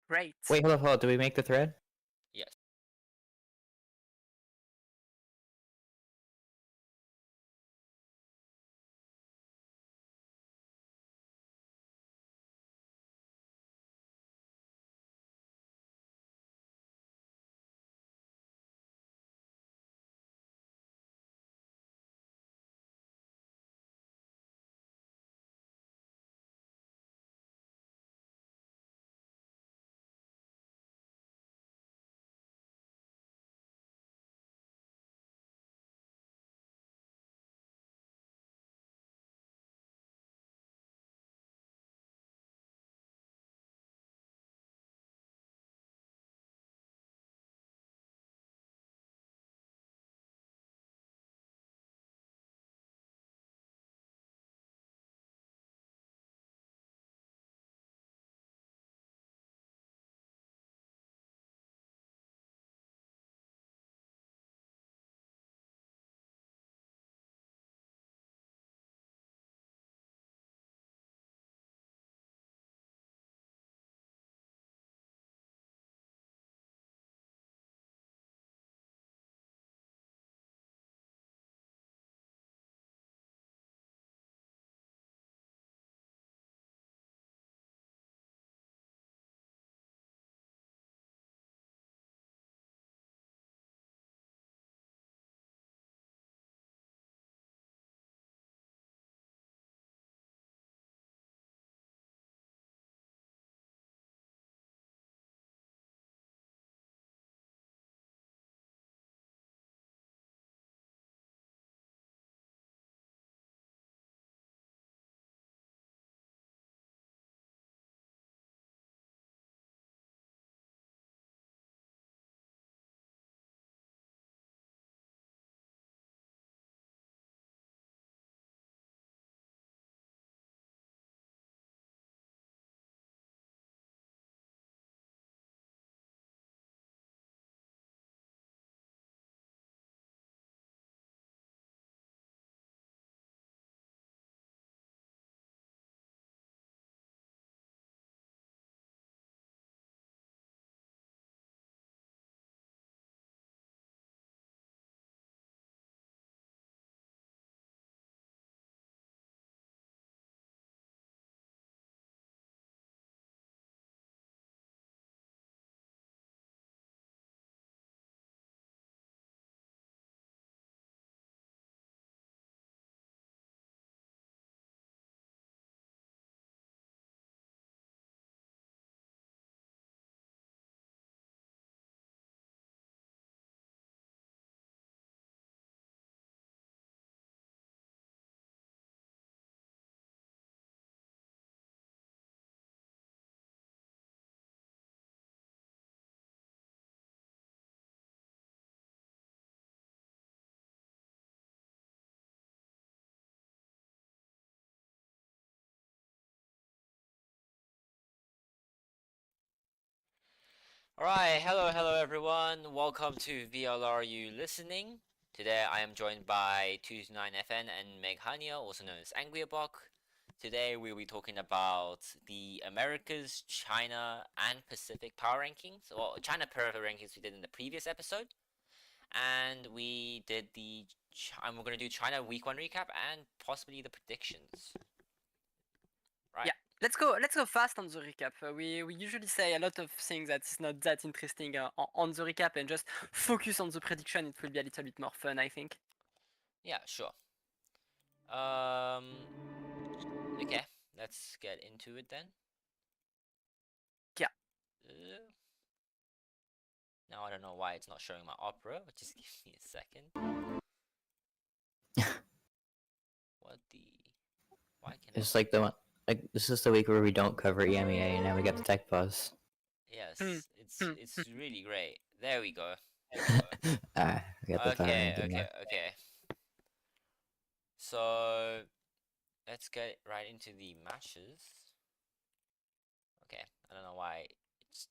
Great. Wait, hold up. Do we make the thread? Yes. Alright, hello everyone. Welcome to VLR You Listening. Today I am joined by 29FN and Meg Hania, also known as Angriabok. Today we'll be talking about the Americas, China, and Pacific power rankings. Well, China power rankings we did in the previous episode. And we did and we're going to do China week 1 recap and possibly the predictions. Right? Yeah, let's go fast on the recap. We usually say a lot of things that's not that interesting on the recap, and just focus on the prediction. It will be a little bit more fun, I think. Yeah, sure. Okay, let's get into it then. Yeah. Now I don't know why it's not showing my opera, but just give me a second. What the? Why can It's like the one. Like this is the week where we don't cover EMEA, and now we get the tech buzz. Yes, Hmm. it's really great. There we go. We got the power ranking now. Okay. So let's get right into the matches. Okay, I don't know why it's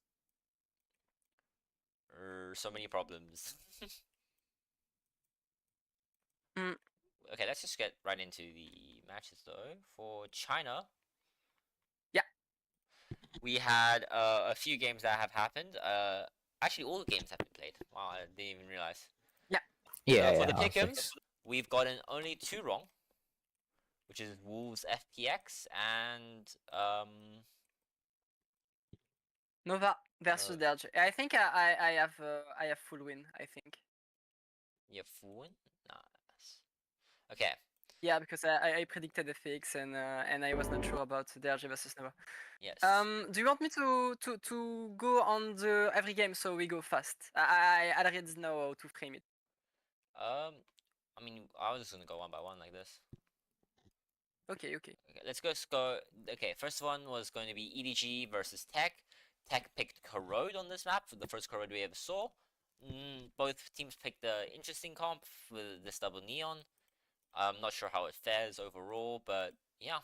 so many problems. Okay, let's just get right into the matches though. For China, Yeah. we had a few games that have happened. Actually, all the games have been played. Wow, I didn't even realize. Yeah, So for yeah, the honestly. pick'ems, we've gotten only 2 wrong, which is Wolves FPX and Nova versus no, Derge. I think I have full win. I think. yeah, Fuin. Nice. Okay. Yeah, because I predicted FX and I was not sure about Derge versus Nova. Yes. Do you want me to go on the every game so we go fast? I already know how to frame it. I mean, I was just gonna go one by one like this. Okay, okay. Okay, let's go. Okay, first one was going to be EDG versus Tech. Tech picked Corrode on this map for the first Corrode we ever saw. Both teams picked the interesting comp with this double neon. I'm not sure how it fares overall, but yeah,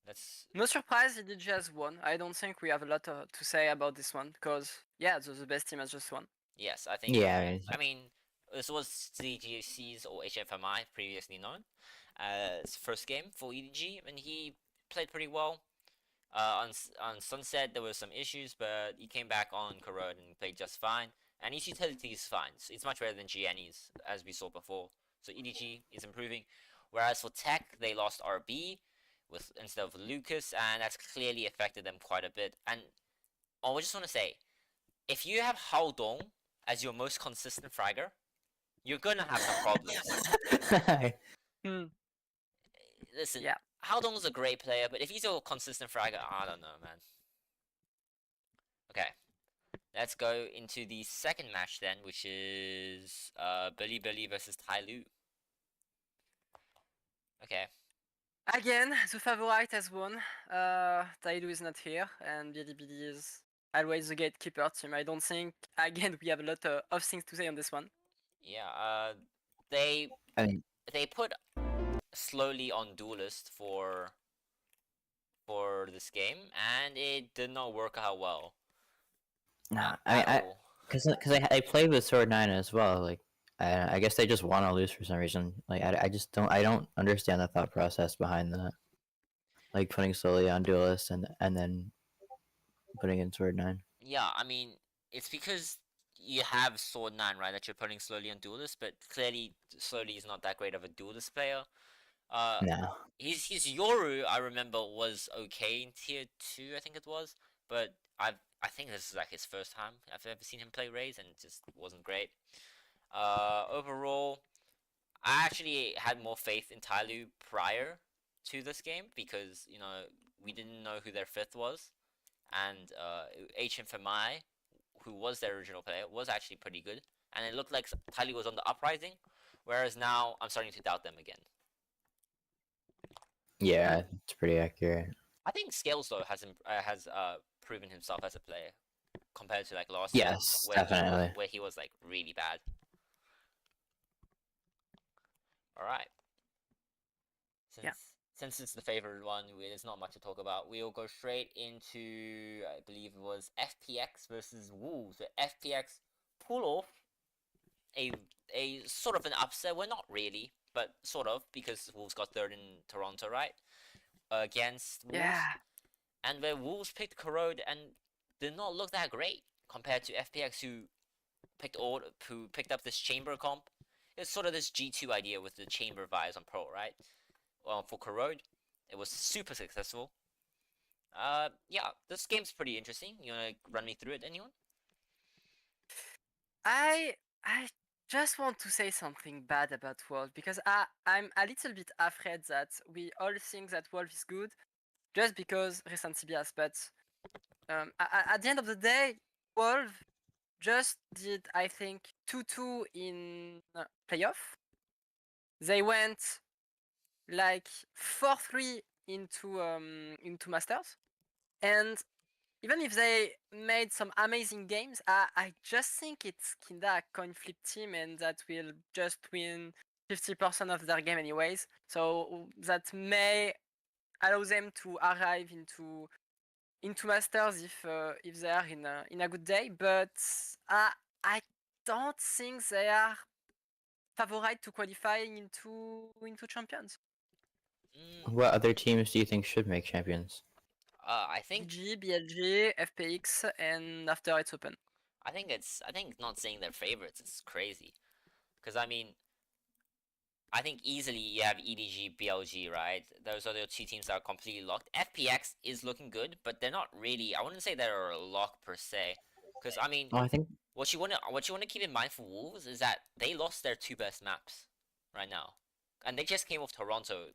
that's No surprise, EDG has won. I don't think we have a lot to say about this one because yeah, the best team has just won. yes. I think. Yeah, I mean, I mean, this was CGC's or HFMI previously known as first game for EDG, and he played pretty well. On Sunset there were some issues, but he came back on Corrode and played just fine. And his utility is fine. So it's much better than GNE's, as we saw before. So EDG is improving. Whereas for Tech, they lost RB with instead of Lucas, and that's clearly affected them quite a bit. And I just want to say, if you have Hao Dong as your most consistent fragger, you're gonna have some problems. Hmm. Listen, Yeah. Hao Dong's a great player, but if he's a consistent fragger, I don't know, man. Okay. Let's go into the second match then, which is Billy Billy versus Tai Lu. Okay. Again, the favorite has won. Tailu is not here, and Billy Billy is always the gatekeeper team. I don't think again we have a lot of things to say on this one. Yeah. They I mean, they put slowly on duelist for this game, and it did not work out well nah. at all. Because I played with Sword 9 as well. Like, I guess they just want to lose for some reason. Like, I just don't understand the thought process behind that. Like putting slowly on duelist and then putting in Sword 9. Yeah, I mean, it's because you have Sword 9, right, that you're putting slowly on duelist, but clearly slowly is not that great of a duelist player. Uh, No. his Yoru I remember was okay in tier 2, I think it was, but I think this is like his first time I've ever seen him play Raze, and it just wasn't great. Overall, I actually had more faith in Tyloo prior to this game because we didn't know who their fifth was, and HMFMI, who was their original player, was actually pretty good, and it looked like Tyloo was on the uprising, whereas now I'm starting to doubt them again. Yeah, it's pretty accurate. I think Scales though has proven himself as a player compared to like last year Yes, definitely. where he was like really bad. All right. Since Yeah. since it's the favorite one, there's not much to talk about. We'll go straight into, I believe it was FPX versus Wolves. So FPX pull off a sort of an upset. Well, not really, but sort of, because Wolves got third in Toronto, right? Against Wolves. Yeah. And where Wolves picked Corrode and did not look that great compared to FPX, who picked up this chamber comp. It's sort of this G2 idea with the chamber vibes on Pro, right? Well, for Corrode, it was super successful. Yeah, this game's pretty interesting. You wanna run me through it, anyone? I just want to say something bad about Wolf because I'm a little bit afraid that we all think that Wolf is good just because recent CBS, but at the end of the day, Wolf just did, I think, 2-2 in playoff. They went like 4-3 into Masters, and even if they made some amazing games, I just think it's kinda a coin flip team, and that will just win 50% of their game anyways. So that may allow them to arrive into Masters if they are in a good day, but I don't think they are favorite to qualifying into champions. Mm, What other teams do you think should make champions? I think DG, BLG, FPX, and after it's open. I think not saying their favorites is crazy, because I mean I think easily you have EDG, BLG, right? Those are the two teams that are completely locked. FPX is looking good, but they're not really. I wouldn't say they're a lock per se, because I mean, Oh, I think what you wanna keep in mind for Wolves is that they lost their two best maps right now, and they just came off Toronto,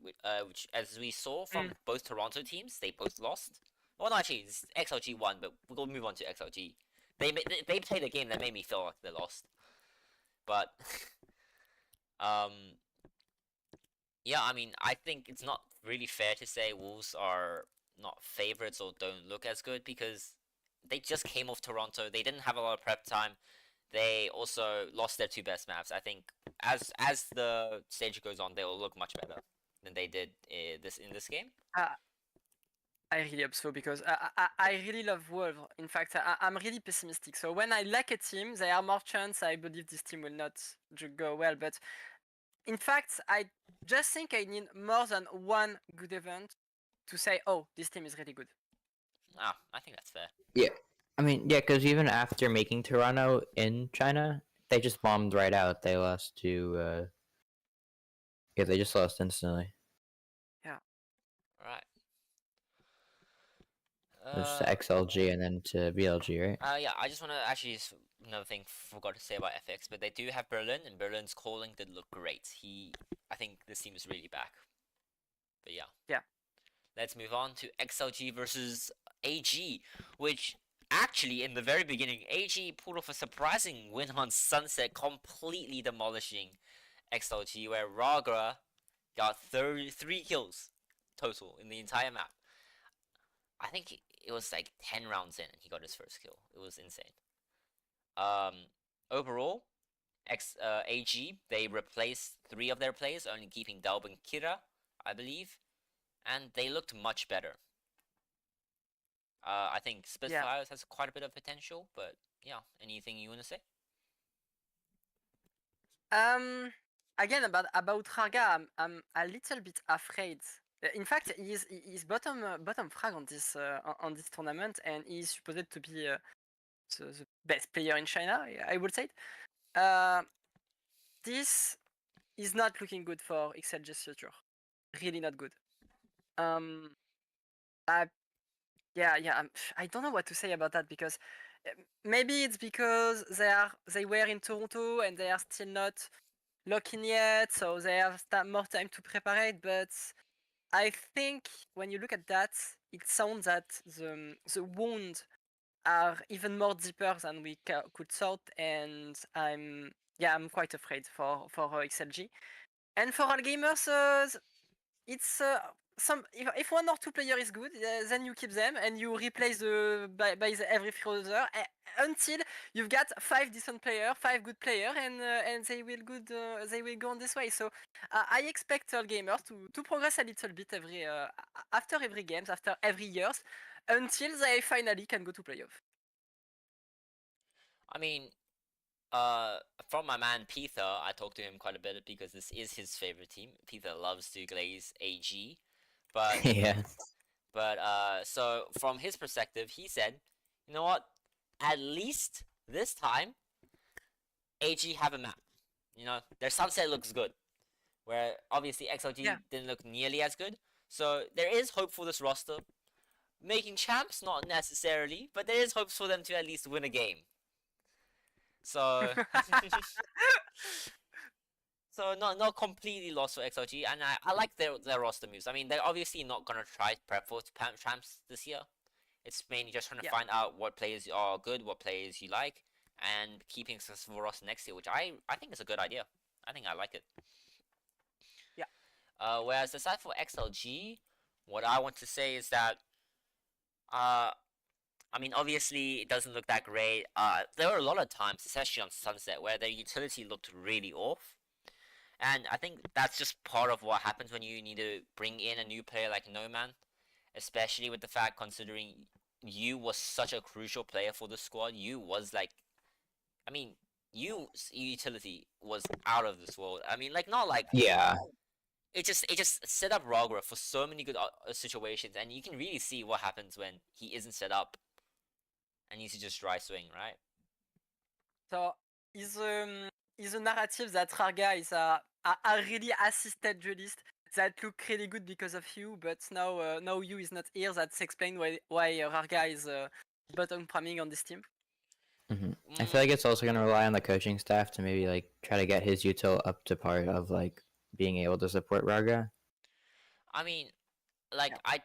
which as we saw from both Toronto teams, they both lost. Well, no, actually, XLG won, but we'll go move on to XLG. They played a game that made me feel like they lost, but um yeah, I mean, I think it's not really fair to say Wolves are not favorites or don't look as good because they just came off Toronto. They didn't have a lot of prep time. They also lost their two best maps. I think as the stage goes on, they will look much better than they did in this game. I really hope so because I really love Wolves. In fact, I'm really pessimistic. So when I like a team, there are more chance I believe this team will not go well. But in fact, I just think I need more than one good event to say, oh, this team is really good. Ah, I think that's fair. yeah. I mean, yeah, because even after making Toronto in China, they just bombed right out. They lost to. Yeah, they just lost instantly. Right. It was to XLG and then to BLG, right? Yeah, I just want to actually another thing forgot to say about FX, but they do have Berlin, and Berlin's calling did look great. I think this team is really back. But yeah. Yeah. Let's move on to XLG versus AG, which actually in the very beginning, AG pulled off a surprising win on Sunset, completely demolishing XLG, where Ragra got 33 kills total in the entire map. I think it was like 10 rounds in and he got his first kill. It was insane. Overall, AG, they replaced 3 of their players, only keeping Dalb and Kira, I believe, and they looked much better. I think Spitfires has quite a bit of potential, but yeah, anything you want to say? Again about Raga, I'm a little bit afraid. In fact, he's bottom frag on this tournament, and he's supposed to be the best player in China. I would say. This is not looking good for XLG's future. Really not good. I don't know what to say about that because maybe it's because they were in Toronto and they are still not locked in yet, so they have more time to prepare it. But I think when you look at that, it sounds that the wounds are even more deeper than we could thought, and I'm quite afraid for XLG. And for all gamers, it's if one or two player is good, then you keep them and you replace by every few other until you've got 5 decent player, 5 good player, and they will go on this way. So I expect all gamers to progress a little bit after every games, after every years, until they finally can go to playoff. I mean, from my man Peter, I talked to him quite a bit because this is his favorite team. Peter loves to glaze AG, but Yeah. but so from his perspective, he said, you know what? At least this time, AG have a map. You know, their sunset looks good, where obviously XLG didn't look nearly as good. So there is hope for this roster. Making champs, not necessarily, but there is hopes for them to at least win a game. So, so not completely lost for XLG, and I like their roster moves. I mean, they're obviously not gonna try prep for champs this year. It's mainly just trying to find out what players are good, what players you like, and keeping successful roster next year, which I think is a good idea. I think I like it. Yeah. Whereas aside for XLG, what I want to say is that, I mean, obviously it doesn't look that great. There were a lot of times, especially on Sunset, where their utility looked really off. And I think that's just part of what happens when you need to bring in a new player like No Man, especially with the fact considering you was such a crucial player for the squad. You was like, I mean, you utility was out of this world. I mean, like not like Yeah. it just set up Rogra for so many good situations, and you can really see what happens when he isn't set up and needs to just dry swing, right? So is a narrative that Rarga is a really assisted duelist that look really good because of you, but now you is not here. That's explain why Rarga is bottom priming on this team. I feel like it's also gonna rely on the coaching staff to maybe like try to get his util up to par of like being able to support Raga. I mean, like I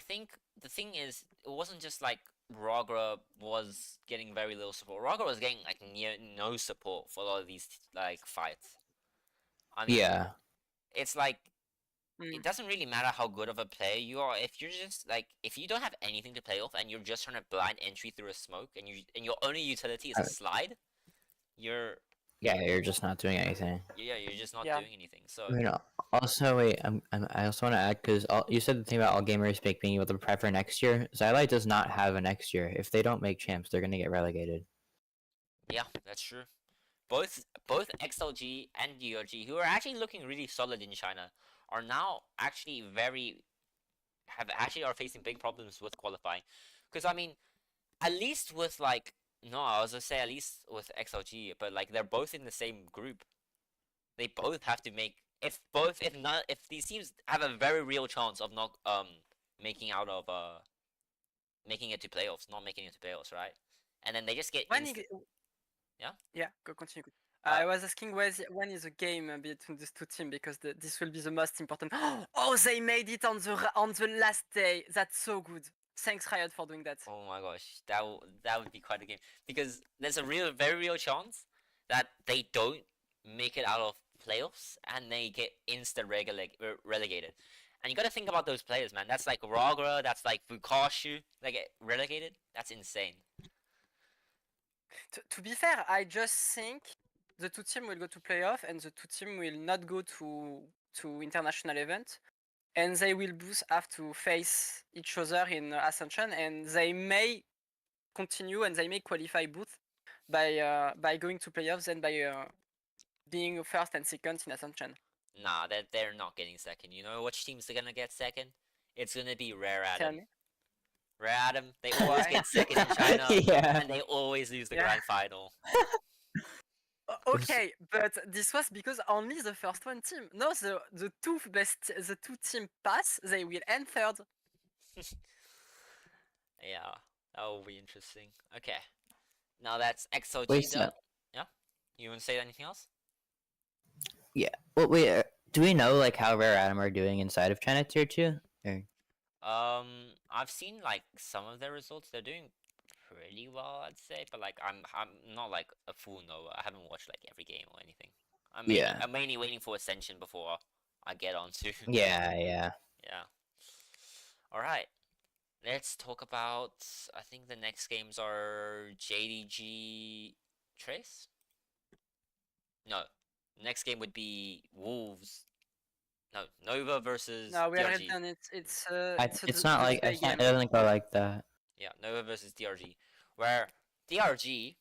think the thing is, it wasn't just like Rogra was getting very little support. Rogra was getting like near no support for a lot of these like fights. I mean, Yeah, it's like Mm. it doesn't really matter how good of a player you are if you're just like if you don't have anything to play off and you're just trying to blind entry through a smoke and your only utility is a slide, you're you're just not doing anything. you're just not Yeah. doing anything. So I mean, also wait, I also want to add because you said the thing about all gamers being able to prep for next year. Xylight does not have a next year. If they don't make champs, they're gonna get relegated. yeah, that's true. Both XLG and DRG, who are actually looking really solid in China, are now actually are facing big problems with qualifying. Because I mean, at least with like no, I was gonna say at least with XLG, but like they're both in the same group. They both have to make if these teams have a very real chance of not making out of making it to playoffs, not making it to playoffs, right? And then they just get yeah. Yeah, go continue. Uh, I was asking when is the game between these two teams because this will be the most important. Oh, they made it on the last day. That's so good. Thanks Riot for doing that. Oh my gosh, that would be quite a game because there's a very real chance that they don't make it out of playoffs and they get relegated. And you got to think about those players, man. That's like Ragra, that's like Fukashu, they get relegated. That's insane. To be fair, I just think the two teams will go to playoff and the two teams will not go to international event, and they will both have to face each other in Ascension, and they may continue and they may qualify both by going to playoffs and by being first and second in Ascension. Nah, they're not getting second. You know which teams are gonna get second? It's gonna be Rare Tell Adam. me. Rare Adam, they always Why? get second in China, Yeah. and they always lose the Yeah. grand final. Okay, but this was because only the first one team. No, the two team pass, they will end third. Yeah, that will be interesting. Okay, now that's XOG. Wait, so- Yeah, you want to say anything else? Well, wait. Do we know like how Rare Atom are doing inside of China Tier 2? I've seen like some of their results. They're doing pretty well, I'd say. But like, I'm not like a full knower. I haven't watched like every game or anything. I'm mainly waiting for Ascension before I get on to. Yeah. Yeah. All right. Let's talk about. I think the next games are JDG Trace. No, next game would be Wolves. No, Nova versus No, we already DRG. done it. It's not like it doesn't go like that. Yeah, Nova versus DRG, where DRG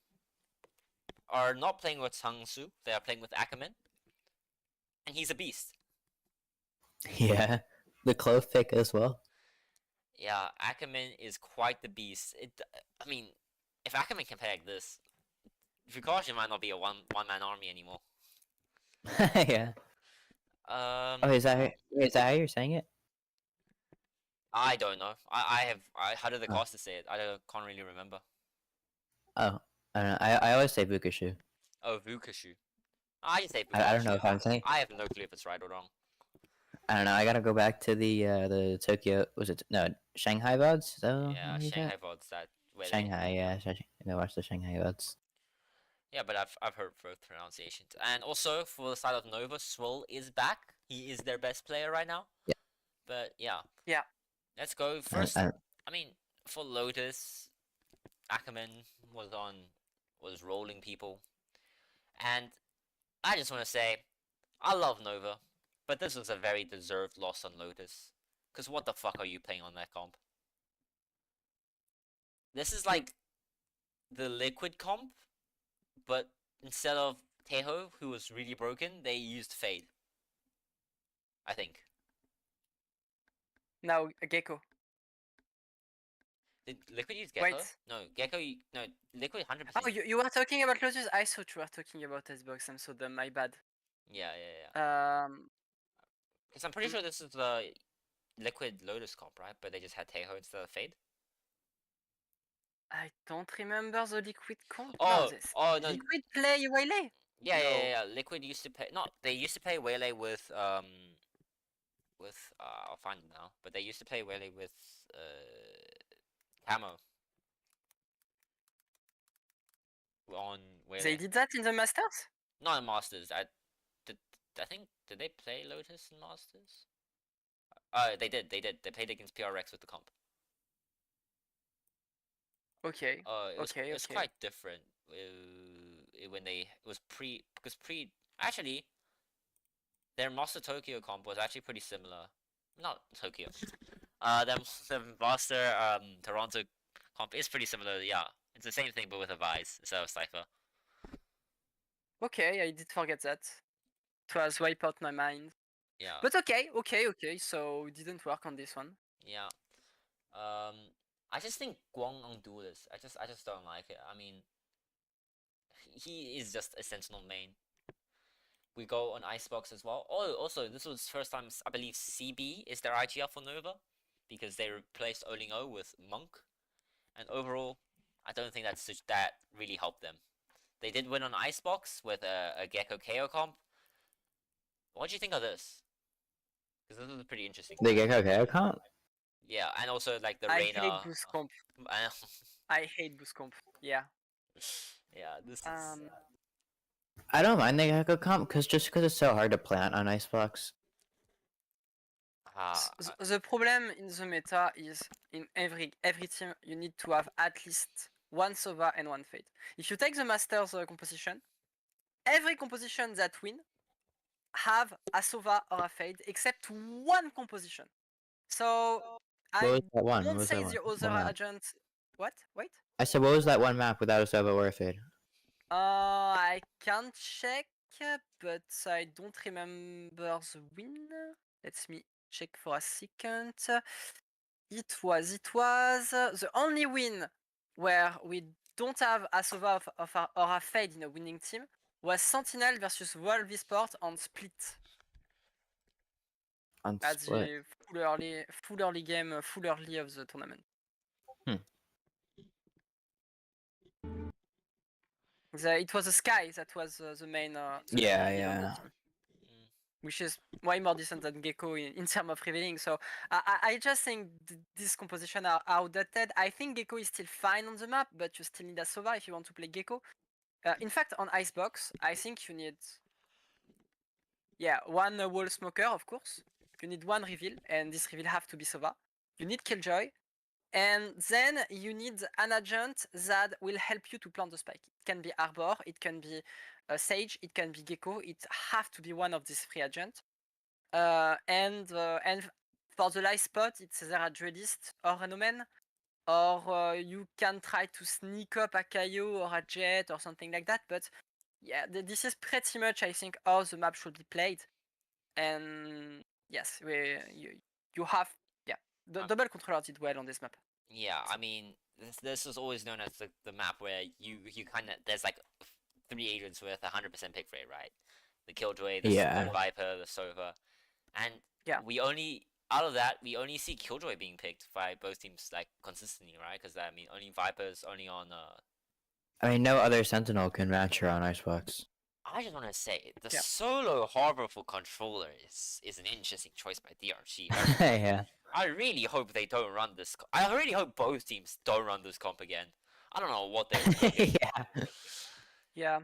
are not playing with Sangsu, they are playing with Ackerman, and he's a beast. Yeah, the clove pick as well. Yeah, Ackerman is quite the beast. I mean, if Ackerman can play like this, Fukashi might not be a one man army anymore. Yeah. Oh, is that how you're saying it? I don't know. How did the caster say it? Can't really remember. Oh, I don't know. I always say Bukashu. Oh, Vukashu. I just say Vukashu. I don't know if I'm saying. I have no clue if it's right or wrong. I don't know. I gotta go back to the Tokyo. Was it no Shanghai VODs? Yeah, Shanghai VODs that. Shanghai, yeah. I watched the Shanghai VODs. Yeah, but I've heard both pronunciations. And also for the side of Nova, Swole is back. He is their best player right now. Yeah. But yeah. Yeah. Let's go first. I mean, for Lotus, Ackerman was rolling people. And I just want to say, I love Nova, but this was a very deserved loss on Lotus. Because what the fuck are you playing on that comp? This is like the Liquid comp, but instead of Teho, who was really broken, they used Fade. I think. Now Gecko. Did Liquid use Gecko? Wait. No, Gecko. No, Liquid 100%. Oh, you were talking about Lotus? I thought you were talking about Xbox. I'm so dumb. My bad. Yeah, yeah, yeah. Um, Because I'm pretty sure this is the Liquid Lotus comp, right? But they just had Taeho instead of Fade. I don't remember the Liquid comp. Oh, No, this oh no. Liquid play Waylay. Yeah, No. yeah. Liquid used to play. No, they used to play Waylay with I'll find it now. But they used to play Waylay with Camo on They Waylay. did that in the Masters? Not in Masters. I think did they play Lotus in Masters? They did. They did. They played against PRX with the comp. Okay. It was Okay, it's okay. quite different when it was actually their Master Tokyo comp was actually pretty similar. Not Tokyo. The Master Toronto comp is pretty similar. Yeah, it's the same thing but with a Vise instead of Cypher. Okay, I did forget that. It was wipe out my mind. Yeah. But okay. So it didn't work on this one. Yeah. I just think Guang on Duelist. I just don't like it. I mean, he is just a Sentinel main. We go on Icebox as well. Oh, also, this was first time I believe CB is their IGL for Nova, because they replaced Olingo with Monk, and overall, I don't think that really helped them. They did win on Icebox with a Gecko KO comp. What do you think of this? Because this was pretty interesting. The Gecko KO comp? Yeah, and also like the I Reyna. hate boost comp. I hate boost comp. Yeah. Yeah, this is. I don't mind the Gecko comp because it's so hard to plant on Icebox. The problem in the meta is in every team you need to have at least one Sova and one Fade. If you take the Masters composition, every composition that win have a Sova or a Fade except one composition. So What I was that one? What won't was say that the one? other What map? agent. What? Wait. I said, what was that one map without a Sova or a Fade? I can't check, but I don't remember the win. Let me check for a second. It was the only win where we don't have a Sova or a Fade in a winning team was Sentinel versus Valve Esport on Split. On At Split. the full early game, full early of the tournament. It was a Sky that was the main. Yeah. Which is way more decent than Gecko in terms of revealing. So I just think this composition are outdated. I think Gecko is still fine on the map, but you still need a Sova if you want to play Gecko. In fact, on Icebox, I think you need one wall smoker, of course. You need one reveal, and this reveal have to be Sova. You need Killjoy, and then you need an agent that will help you to plant the spike. It can be Arbor, it can be Sage, it can be Gecko. It have to be one of these three agents. And for the light spot, it's either a Duelist or an Omen, or you can try to sneak up a Kaio or a Jet or something like that. But yeah, this is pretty much, I think, how the map should be played. And yes, you have the double controller did well on this map. Yeah, I mean, this is always known as the map where you kind of there's like 3 agents with 100% pick rate, right? The Killjoy, the Viper, the Sova, and we only out of that we only see Killjoy being picked by both teams like consistently, right? Because I mean, only Viper's only on. I mean, no other Sentinel can match her on Icebox. I just want to say the solo harbor for controller is an interesting choice by DRG. Yeah. I really hope they don't run this. I really hope both teams don't run this comp again. I don't know what they're Yeah.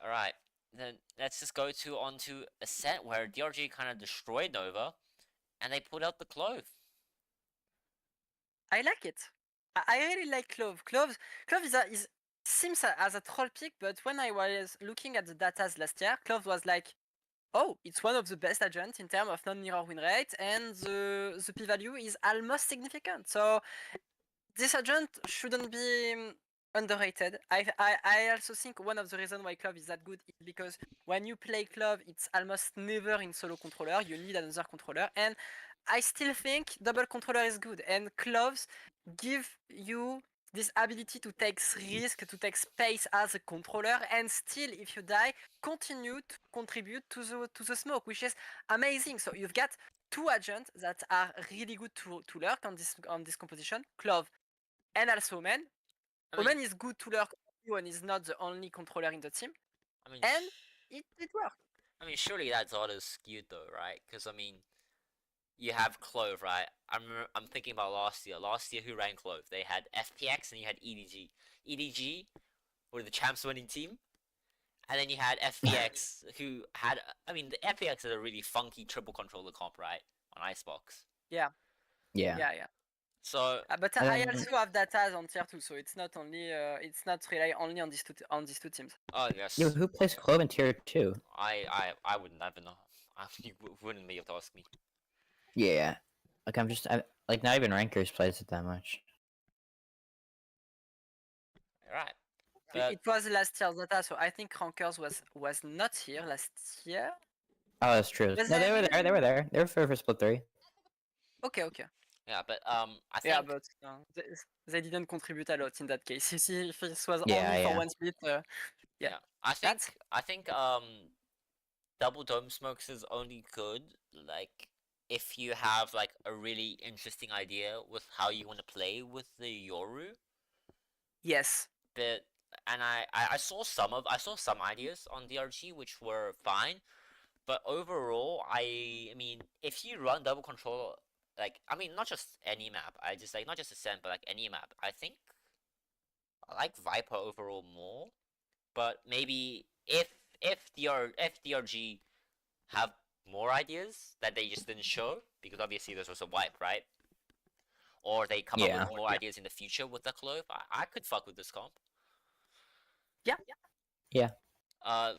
All right, then let's just go onto a set where DRG kind of destroyed Nova, and they pulled out the Clove. I like it. I really like Clove. Clove seems as a troll pick, but when I was looking at the datas last year, Clove was like, oh, it's one of the best agents in terms of non-mirror win rate, and the p-value is almost significant. So this agent shouldn't be underrated. I also think one of the reasons why Clove is that good is because when you play Clove, it's almost never in solo controller. You need another controller, and I still think double controller is good. And Cloves give you this ability to take risk, to take space as a controller, and still, if you die, continue to contribute to the smoke, which is amazing. So you've got two agents that are really good to lurk on this composition, Clove and also Omen. I mean, Omen is good to lurk when he's not the only controller in the team, I mean, and it works. I mean, surely that's auto skewed though, right? Because I mean, you have Clove, right? I'm thinking about last year. Last year, who ran Clove? They had FPX and you had EDG. EDG were the champs winning team, and then you had FPX, who had. I mean, the FPX is a really funky triple controller comp, right? On Icebox. Yeah, Yeah. yeah. So But And I then- also have data on tier 2, so it's not only it's not rely only on these two teams. oh yes, Yeah, who plays Clove in tier 2? I would never know. You wouldn't be able to ask me. Yeah. Like like not even Rankers plays it that much. Right. But It was last year's data, so I think Rankers was not here last year. Oh, that's true. Was No, they were there. They were there? there. They were for split 3. Okay. yeah, but I Yeah, think but they didn't contribute a lot in that case. If it was Yeah, only for yeah. one split, yeah. yeah, That's I think double dome smokes is only good like if you have like a really interesting idea with how you want to play with the Yoru. yes. But and I saw some ideas on DRG which were fine, but overall I mean if you run double control, like I mean not just any map, I just like not just Ascent but like any map, I think I like Viper overall more. But maybe if DRG have more ideas that they just didn't show, because obviously this was a wipe, right? Or they come up Yeah. with more ideas in the future with the Clove, I could fuck with this comp. Yeah. Yeah.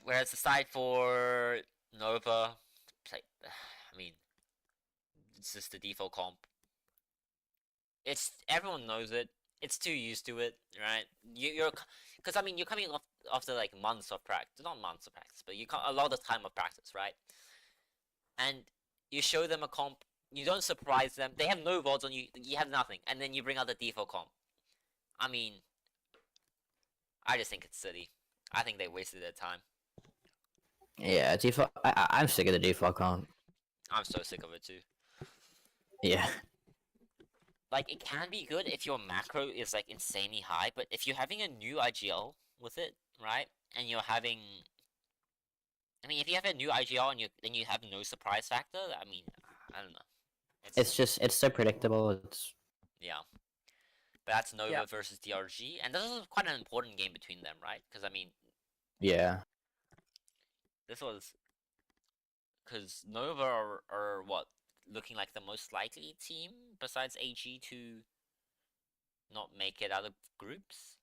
Whereas aside for Nova, like, I mean, it's just the default comp. It's everyone knows it. It's too used to it, right? You're, because I mean you're coming off after like months of practice, not months of practice, but you come a lot of time of practice, right? And you show them a comp, you don't surprise them. They have no VODs on you. You have nothing, and then you bring out the default comp. I mean, I just think it's silly. I think they wasted their time. Yeah, default. I'm sick of the default comp. I'm so sick of it too. Yeah. Like it can be good if your macro is like insanely high, but if you're having a new IGL with it, right? And you're having, I mean, if you have a new IGL and you have no surprise factor, I mean, I don't know. It's so predictable. It's Yeah. But that's Nova Yeah. versus DRG, and this is quite an important game between them, right? Because I mean, yeah. this was because Nova are what looking like the most likely team besides AG to not make it out of groups.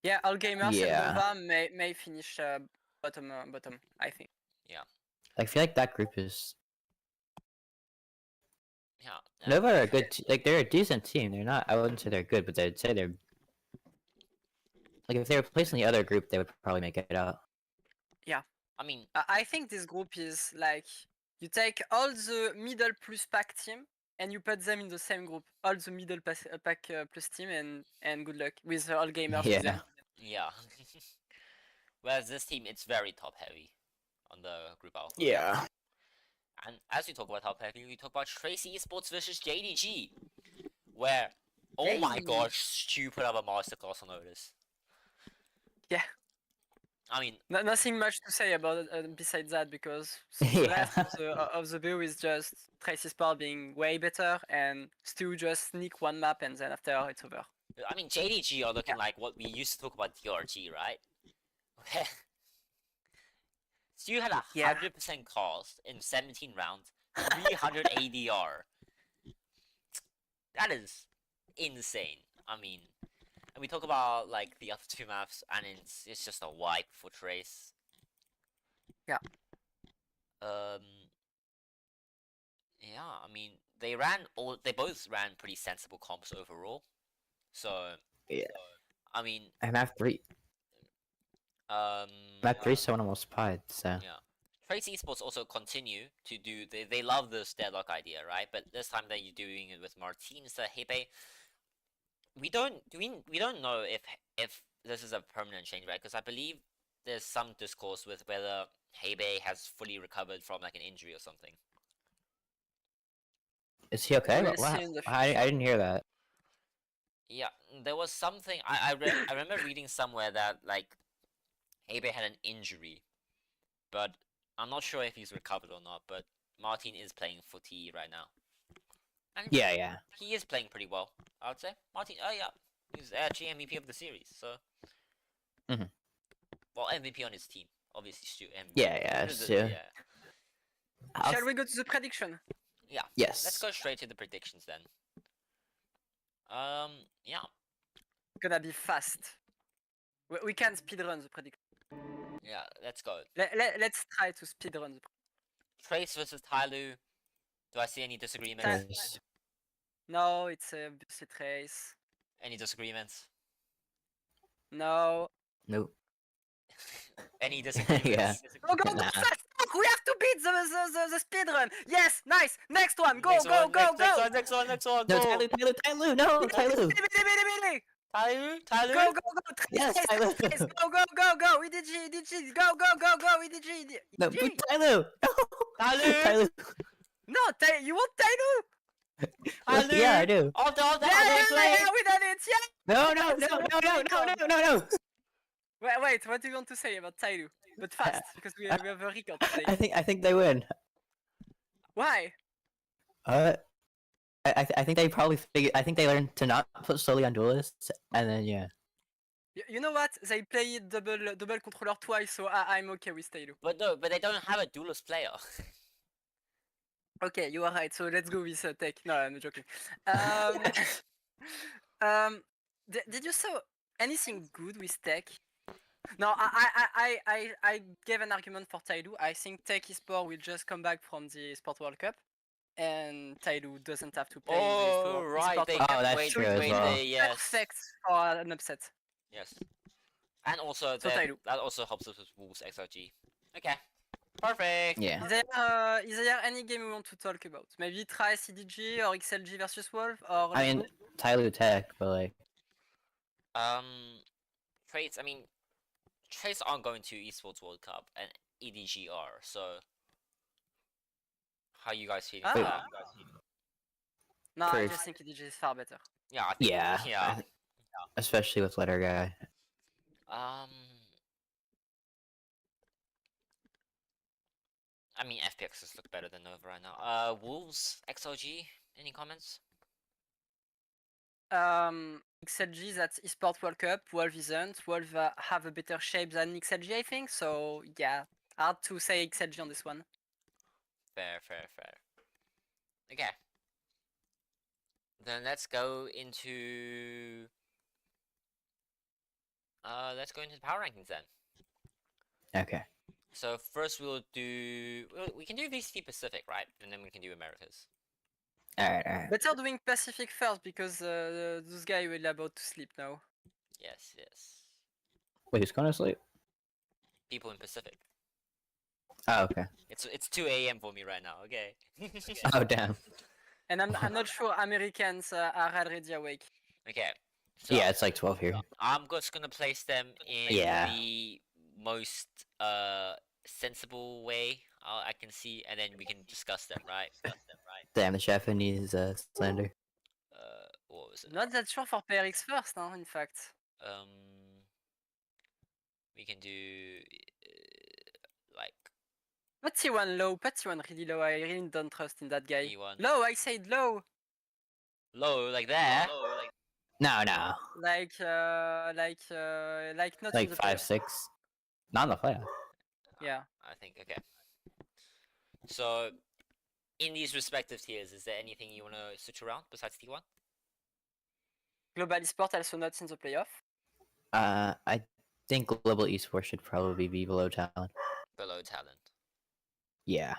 Yeah, All Gamers Yeah. and Nova may finish bottom, I think. I feel like that group is Yeah. Nova are a good. Like they're a decent team. They're not. I wouldn't say they're good, but I'd say they're. Like if they were placed in the other group, they would probably make it out. I mean, I think this group is like you take all the middle plus pack team and you put them in the same group. All the middle pack plus team and good luck with All Gamers with Yeah. them. yeah. Whereas this team, it's very top heavy on the group alpha. Yeah. And as we talk about top heavy, we talk about Tracy Esports versus JDG, where oh my Yay. gosh, Stu put up a masterclass on Otis. Yeah. I mean, Nothing much to say about it besides that because the Yeah. rest of the build is just Tracy Sport being way better and Stu just sneak one map and then after it's over. I mean, JDG are looking like what we used to talk about DRG, right? Stu had Yeah. 100% cost in 17 rounds, 300 ADR. That is insane. I mean, and we talk about like the other two maps, and it's just a wipe for Trace. Yeah. Yeah. I mean, they both ran pretty sensible comps overall. So Yeah. I mean, I'm at 3. um, I'm at 3, someone almost pied, so. yeah. Trace Esports also continue to do. They love this deadlock idea, right? But this time they're doing it with Martins Hebe. We don't know if this is a permanent change, right? Because I believe there's some discourse with whether Hebe has fully recovered from like an injury or something. Is he okay? We will What? see in the I future. didn't hear that. Yeah, there was something I remember reading somewhere that like Hebe had an injury, but I'm not sure if he's recovered or not. But Martin is playing footy right now. And Yeah. he is playing pretty well, I would say. Martin, oh yeah, he's actually MVP of the series. So, Mhm. well, MVP on his team, obviously. Stu MVP. Yeah. So, yeah. Shall we go to the prediction? Yeah. Yes. Let's go straight to the predictions then. Yeah. Gonna be fast. We can speedrun the prediction. Yeah, let's go. Let's try to speedrun the Trace versus Tyloo. Do I see any disagreements? Trace. No, it's obviously Trace. Any disagreements? No. Nope. Any disagreements? Yeah. Go, go, go Nah. fast! We have to beat the speedrun! Yes, nice! Next one! Go, Next go, one, go, next, go! Next one, next one, next one, No, go! Tyloo, no, Tyloo. Billy, Billy, Billy! Tyloo? Go, go, go! Trace, Yes, Trace, Tyloo. Trace! Go, go, go, go! EDG, EDG! Go, go, go, go! EDG! No, EDG! Tyloo. Tyloo? Tyloo. No, you want Tyloo? Tyloo? Yeah, I do. Off the Yeah, play! we done it! Yeah! No. Wait, what do you want to say about Tyloo? But fast, because we have a record today. I think they win. Why? I think they probably I think they learned to not put solely on duelists, and then yeah. You know what? They played double controller twice, so I'm okay with Tyloo. But no, but they don't have a duelist player. Okay, you are right. So let's go with tech. No, I'm joking. Did you saw anything good with tech? No, I gave an argument for Tyloo. I think Tech Esport will just come back from the Sport World Cup, and Tyloo doesn't have to play in the Oh, right. Sport They World Oh, Cup. that's wait, true as wait, well. yes. Perfect for an upset. Yes. And also, So Tyloo. that also helps us with Wolves XRG. Okay. Perfect. Yeah. Is there any game we want to talk about? Maybe try CDG or XLG versus Wolf or I mean, Tyloo Tech, but like. Traits, I mean, Traits aren't going to Esports World Cup, and EDG are, so. How you guys feeling Ah. about that? no, I First. just think EDG is far better. Yeah, I think, Yeah. yeah. Especially with letter guy. I mean, FPX just look better than Nova right now. Wolves, XLG, any comments? XLG, that's Esports World Cup. Wolf isn't. Wolf have a better shape than XLG, I think. So yeah, hard to say XLG on this one. Fair. Okay. Then let's go into the power rankings then. Okay. So first we'll do we can do VCT Pacific, right? And then we can do Americas. Alright. Better doing Pacific first because those guys will about to sleep now. Yes. Wait, who's going to sleep? People in Pacific. Oh, okay. It's 2 a.m. for me right now. Okay. Oh, damn. And I'm not sure Americans are already awake. Okay. So Yeah, it's like 12 here. I'm just gonna place them in Yeah. the most sensible way I can see, and then we can discuss them, right? Damn, the Japanese slander. What was it? Not that sure for PRX first, huh, in fact. We can do like Put T1 low, put T1 really low. I really don't trust in that guy. E1. Low, I said low. Low, like there. No. Like not Like in the 5, playoffs. 6. Not in the playoff. Yeah. I think okay. So, in these respective tiers, is there anything you want to switch around besides T1? Global Esport also not in the playoff. I think global esports should probably be below talent. Below talent. Yeah.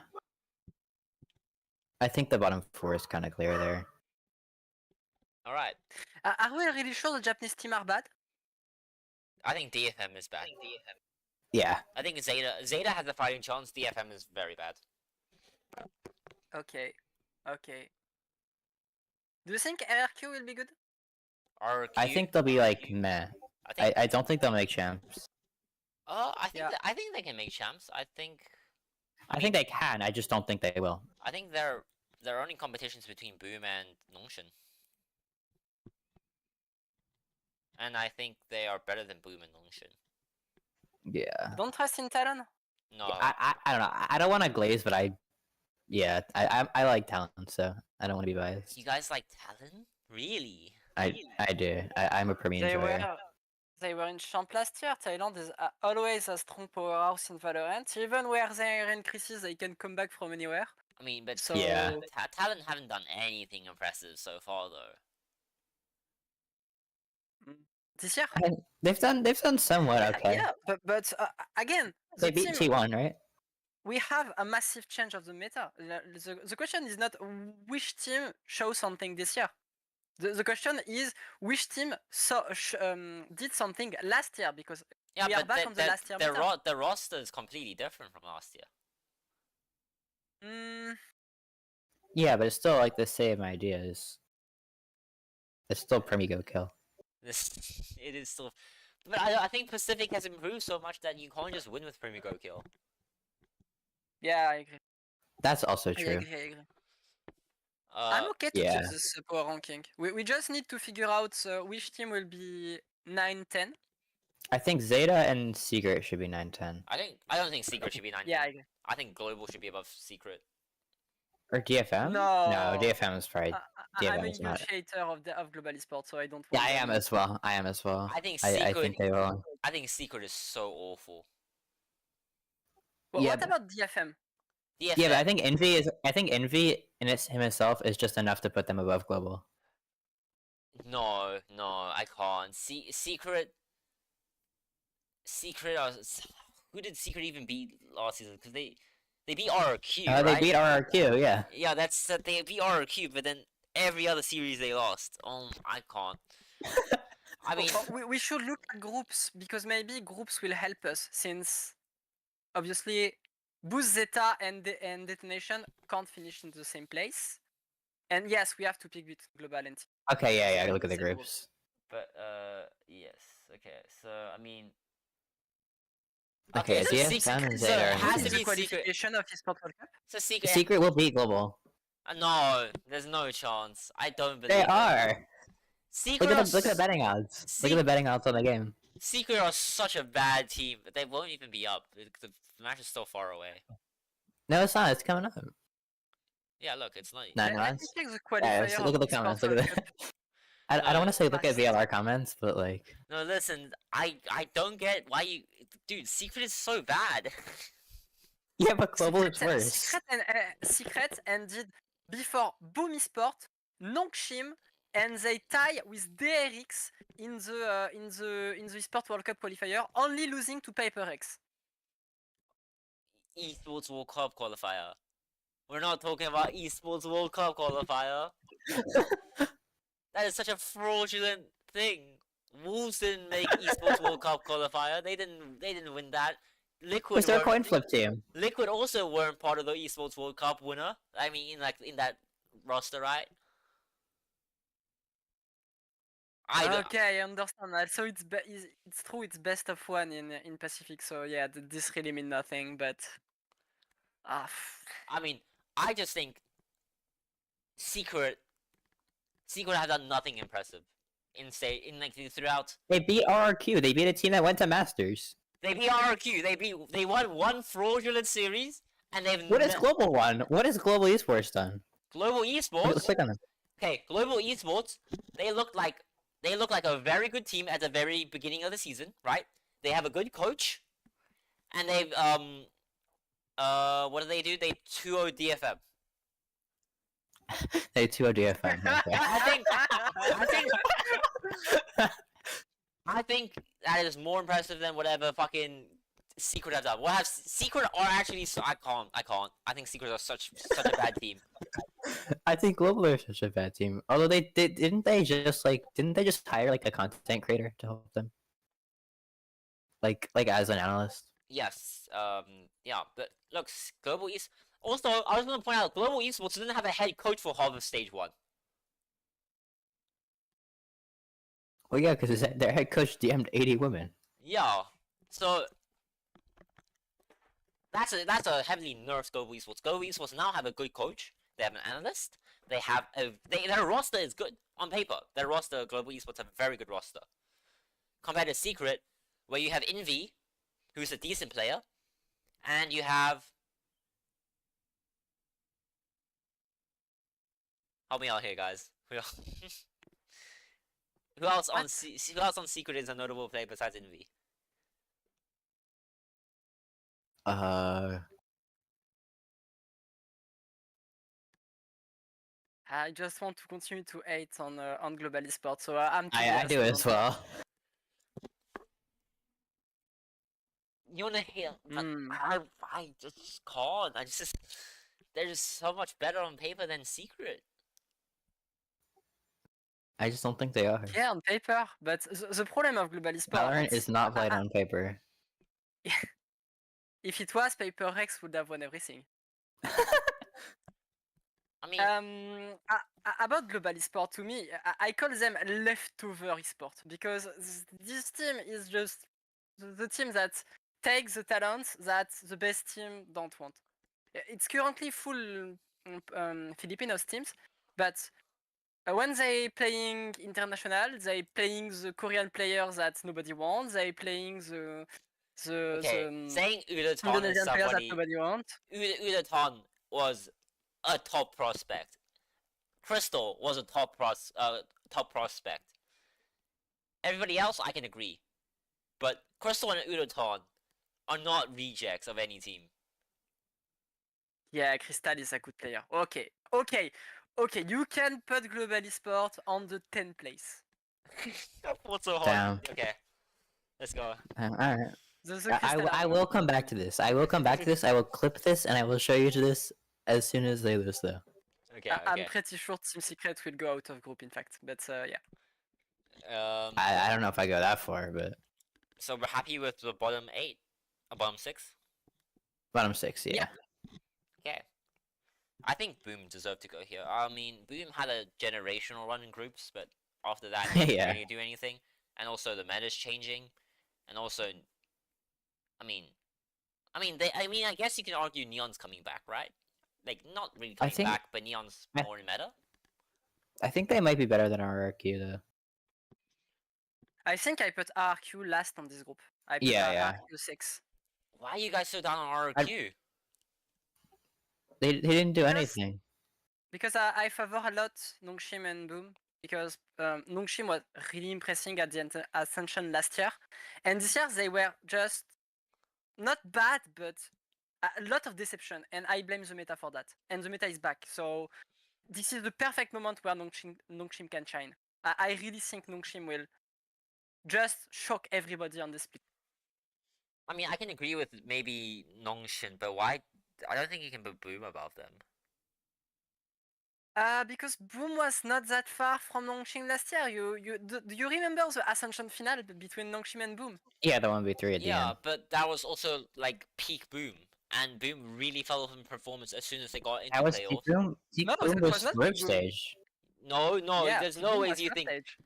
I think the bottom 4 is kind of clear there. All right. Are we really sure the Japanese team are bad? I think DFM is bad. Yeah. I think Zeta has a fighting chance. DFM is very bad. Okay. Do you think LRQ will be good? RQ. I think they'll be like meh. I don't think they'll make champs. I think Yeah. I think they can make champs. I think they can. I just don't think they will. I think there are only competitions between Boom and Nongshan. And I think they are better than Boom and Nongshan. Yeah. Don't trust in Talon? No. I don't know. I don't want to glaze, but I like Talon, so I don't want to be biased. You guys like Talon? Really? I do. I'm a premium enjoyer. They were in champ last year. Thailand is always a strong powerhouse in Valorant. Even where they are in crisis, they can come back from anywhere. I mean, but So Yeah. Talon haven't done anything impressive so far, though. this year, They've done somewhat okay. yeah, but again, They the beat team, T1, right? we have a massive change of the meta. The question is not which team shows something this year. The question is which team did something last year, because Yeah, we are but back on the last year their, meta. their roster is completely different from last year. Yeah, but it's still like the same ideas. It's still Primigo kill. It is still, but I think Pacific has improved so much that you can't just win with Primigo kill. Yeah, I agree. That's also I true. agree. I'm okay to yeah. keep this power ranking. We just need to figure out which team will be 9-10. I think Zeta and Secret should be 9-10. I don't think Secret should be 9. Yeah, I agree. I think Global should be above Secret. Or DFM? No. DFM is probably. I'm a DFM is huge not. hater of Global Esports, so I don't Yeah, want I am them. as well. I think I Secret. think they will. I think Secret is so awful. Well, Yeah, what about DFM? DFM, Yeah, but I think Envy in himself is just enough to put them above Global. No, I can't. Secret. Who did Secret even beat last season? Because they beat RRQ, right? They beat RRQ, yeah. Yeah, they beat RRQ, but then every other series they lost. I can't. I mean, we should look at groups, because maybe groups will help us, since obviously Boost, Zeta, and Detonation can't finish in the same place. And yes, we have to pick between Global and Team. Okay, yeah. Look at the groups. but yes, okay. So I mean, Okay, so DFM and so Zeta. it has This to is the be Secret. qualification of Esports World Cup. So Secret. Secret will beat Global. No, there's no chance. I don't believe They it. are. Secret Look at the betting odds. Look at the betting odds on the game. Secret are such a bad team, but they won't even be up. The match is still far away. No, it's not. It's coming up. Yeah, look, it's not. 9 Let me rounds. check the Yeah, qualifier look at of the Esports comments. Look World at Cup. the. I don't want to say look at fast. VLR comments, but like. No, listen, I don't get why you, dude. Secret is so bad. Yeah, but Global is worse. Secret ended before Boom Esports, Nongshim, and they tie with DRX in the Esports World Cup qualifier, only losing to PaperX. Esports World Cup qualifier. We're not talking about Esports World Cup qualifier. That is such a fraudulent thing. Wolves didn't make Esports World Cup qualifier. They didn't win that. Liquid It's their weren't- coin flip team. Liquid also weren't part of the Esports World Cup winner. I mean, in that roster, right? Okay, I understand that. So it's true. It's best of one in Pacific. So yeah, this really means nothing. But I mean, I just think Secret have done nothing impressive throughout. They beat RRQ. They beat a team that went to Masters. They beat RRQ. They won one fraudulent series, and they've. What has Global won? What has Global Esports done? Global Esports? Click on them. Okay, Global Esports. They look like a very good team at the very beginning of the season, right? They have a good coach, and they've what do? They 2-0 DFM. They 2-0 DFM. Okay. I think that is more impressive than whatever fucking Secret have done? What have Secret are actually? So I can't. I think Secret are such a bad team. I think Global are such a bad team. Although didn't they just hire like a content creator to help them? Like as an analyst. Yes. Yeah. But look, Global East. Also, I was gonna point out, Global Esports didn't have a head coach for half of Stage 1. Well, yeah, because their head coach DM'd 80 women. Yeah. So that's a heavily nerfed Global Esports. Global Esports now have a good coach. They have an analyst. They have their roster is good on paper. Their roster, Global Esports, have a very good roster. Compared to Secret, where you have Envy, who's a decent player, and you have. Help me out here, guys. Who else on Secret is a notable player besides Envy? I just want to continue to hate on Global Esports, so I'm. I do as well. You wanna hear? Mm. I just can't. They're just so much better on paper than Secret. I just don't think they are. Yeah, on paper, but the problem of Global Esports Valorant is not played on paper. If it was, Paper Rex would have won everything. I mean, about Global Esport, to me, I call them leftover esport because this team is just the team that takes the talents that the best team don't want. It's currently full Filipinos teams, but when they playing international, they playing the Korean players that nobody wants. They playing the saying Udaton Indonesian is players that somebody. nobody wants. Udaton was a top prospect. Crystal was a top prospect. Everybody else, I can agree, but Crystal and Udaton are not rejects of any team. Yeah, Crystal is a good player. Okay. You can put Global Esport on the 10th place. What's so hard? Damn. Okay, let's go. Alright. The I will come back to this. I will clip this and I will show you to this as soon as they lose, though. Okay, I'm pretty sure Team Secret will go out of group, in fact. But yeah. I don't know if I go that far, but So we're happy with the bottom 8, bottom 6. bottom 6, yeah. Okay. I think Boom deserved to go here. I mean, Boom had a generational run in groups, but after that, they didn't Yeah. really do anything. And also, the meta's changing. And also, I guess you can argue Neon's coming back, right? Like, not really coming think- back, but Neon's more in meta. I think they might be better than RRQ, though. I think I put RQ last on this group. I put Yeah. RQ 6. Why are you guys so down on RRQ? They didn't do Because- anything. Because I favor a lot Nongshim and Boom. Because Nongshim was really impressing at the Ascension last year. And this year they were just not bad, but a lot of deception. And I blame the meta for that. And the meta is back. So this is the perfect moment where Nongshim can shine. I really think Nongshim will just shock everybody on the split. I mean, I can agree with maybe Nongshin, but why? I don't think you can put Boom above them. Because Boom was not that far from Nongshim last year. Do you remember the Ascension final between Nongshim and Boom? Yeah, the 1v3 at the Yeah, end. but that was also like peak Boom, and Boom really fell off in performance as soon as they got into That was playoffs. Boom. No, Boom that was was not group Boom. stage. No, Yeah, there's no Boom ways was you first think stage.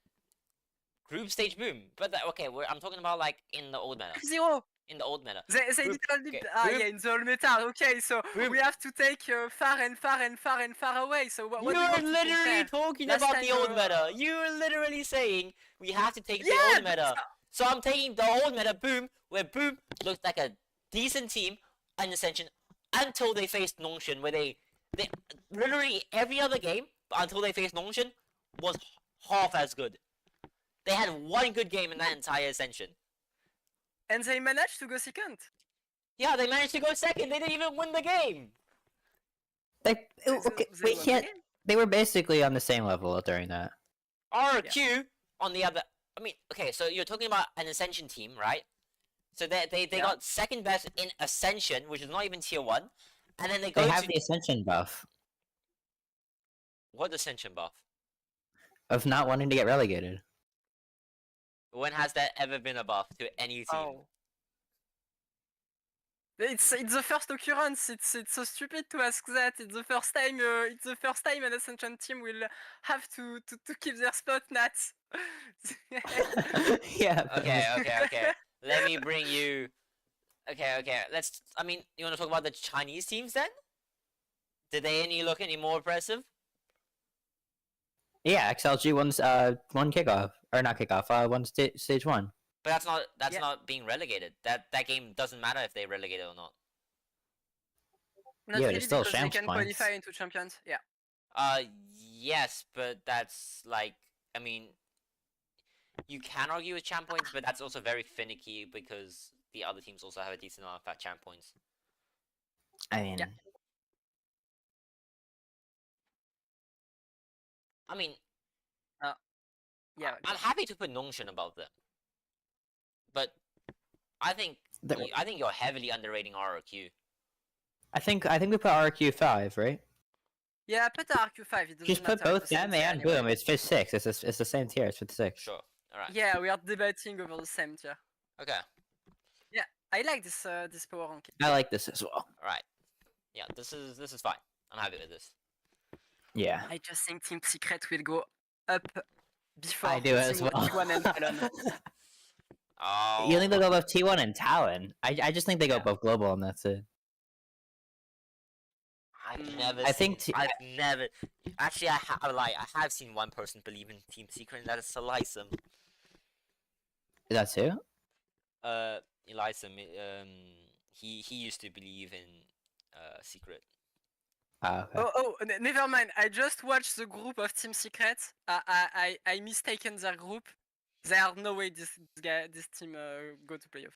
group stage Boom. But okay, I'm talking about like in the old meta. 0. In the old meta. They Boom. literally Okay, Boom. yeah, in the old meta. Okay, so Boom. we have to take far and far and far and far away. So what do you You're want to literally compare? talking Last about time the old you- meta. You're literally saying we have to take the Yeah, old meta. So I'm taking the old meta Boom, where Boom looked like a decent team in Ascension until they faced Nongshin, where they literally every other game until they faced Nongshin was half as good. They had one good game in that entire Ascension. And they managed to go second. Yeah, they managed to go second. They didn't even win the game. Okay, They we won the can't. game. They were basically on the same level during that. RQ on the other. I mean, okay, so you're talking about an Ascension team, right? So they Yeah. got second best in Ascension, which is not even tier 1, and then they They go have to the Ascension buff what Ascension buff? of not wanting to get relegated. When has that ever been a buff to any team? Oh. It's the first occurrence. It's so stupid to ask that. It's the first time. It's the first time an Ascension team will have to keep their spot. Nats. Yeah. Okay. Let me bring you. Okay. Let's. I mean, you want to talk about the Chinese teams then? Did they look any more impressive? Yeah, XLG won kickoff or not kickoff. Won stage 1. But that's Yeah. not being relegated. That game doesn't matter if they relegated or not. Not Yeah, really it's still because they champs can points. qualify into champions. Yeah. Yes, but that's like, I mean, you can argue with champ points, but that's also very finicky because the other teams also have a decent amount of fat champ points. I mean, Yeah. I mean, Yeah. I'm happy to put Nongshan above them, but I think the- I think you're heavily underrating RRQ. I think we put RQ5, right? Yeah. Put RQ5. It doesn't Just put matter. It's both the same them tier and anyway. boom, it's 5-6. It's the same tier. It's 5-6. Sure. All right. Yeah, we are debating over the same tier. Okay. I like this this power ranking. Oh. I like this as well. All right. Yeah. This is fine. I'm happy with this. Yeah. I just think Team Secret will go up before I do as Team well. T1 and Talon. Oh. You think they'll go above T1 and Talon? I just think they go Yeah. above Global and that's it. I've never. I seen, think I've never. Actually, I lie. I have seen one person believe in Team Secret, and that is Elysum. That's who? Elysum. He used to believe in Secret. Okay. Never mind. I just watched the group of Team Secret. I mistaken their group. There are no way this team go to playoff.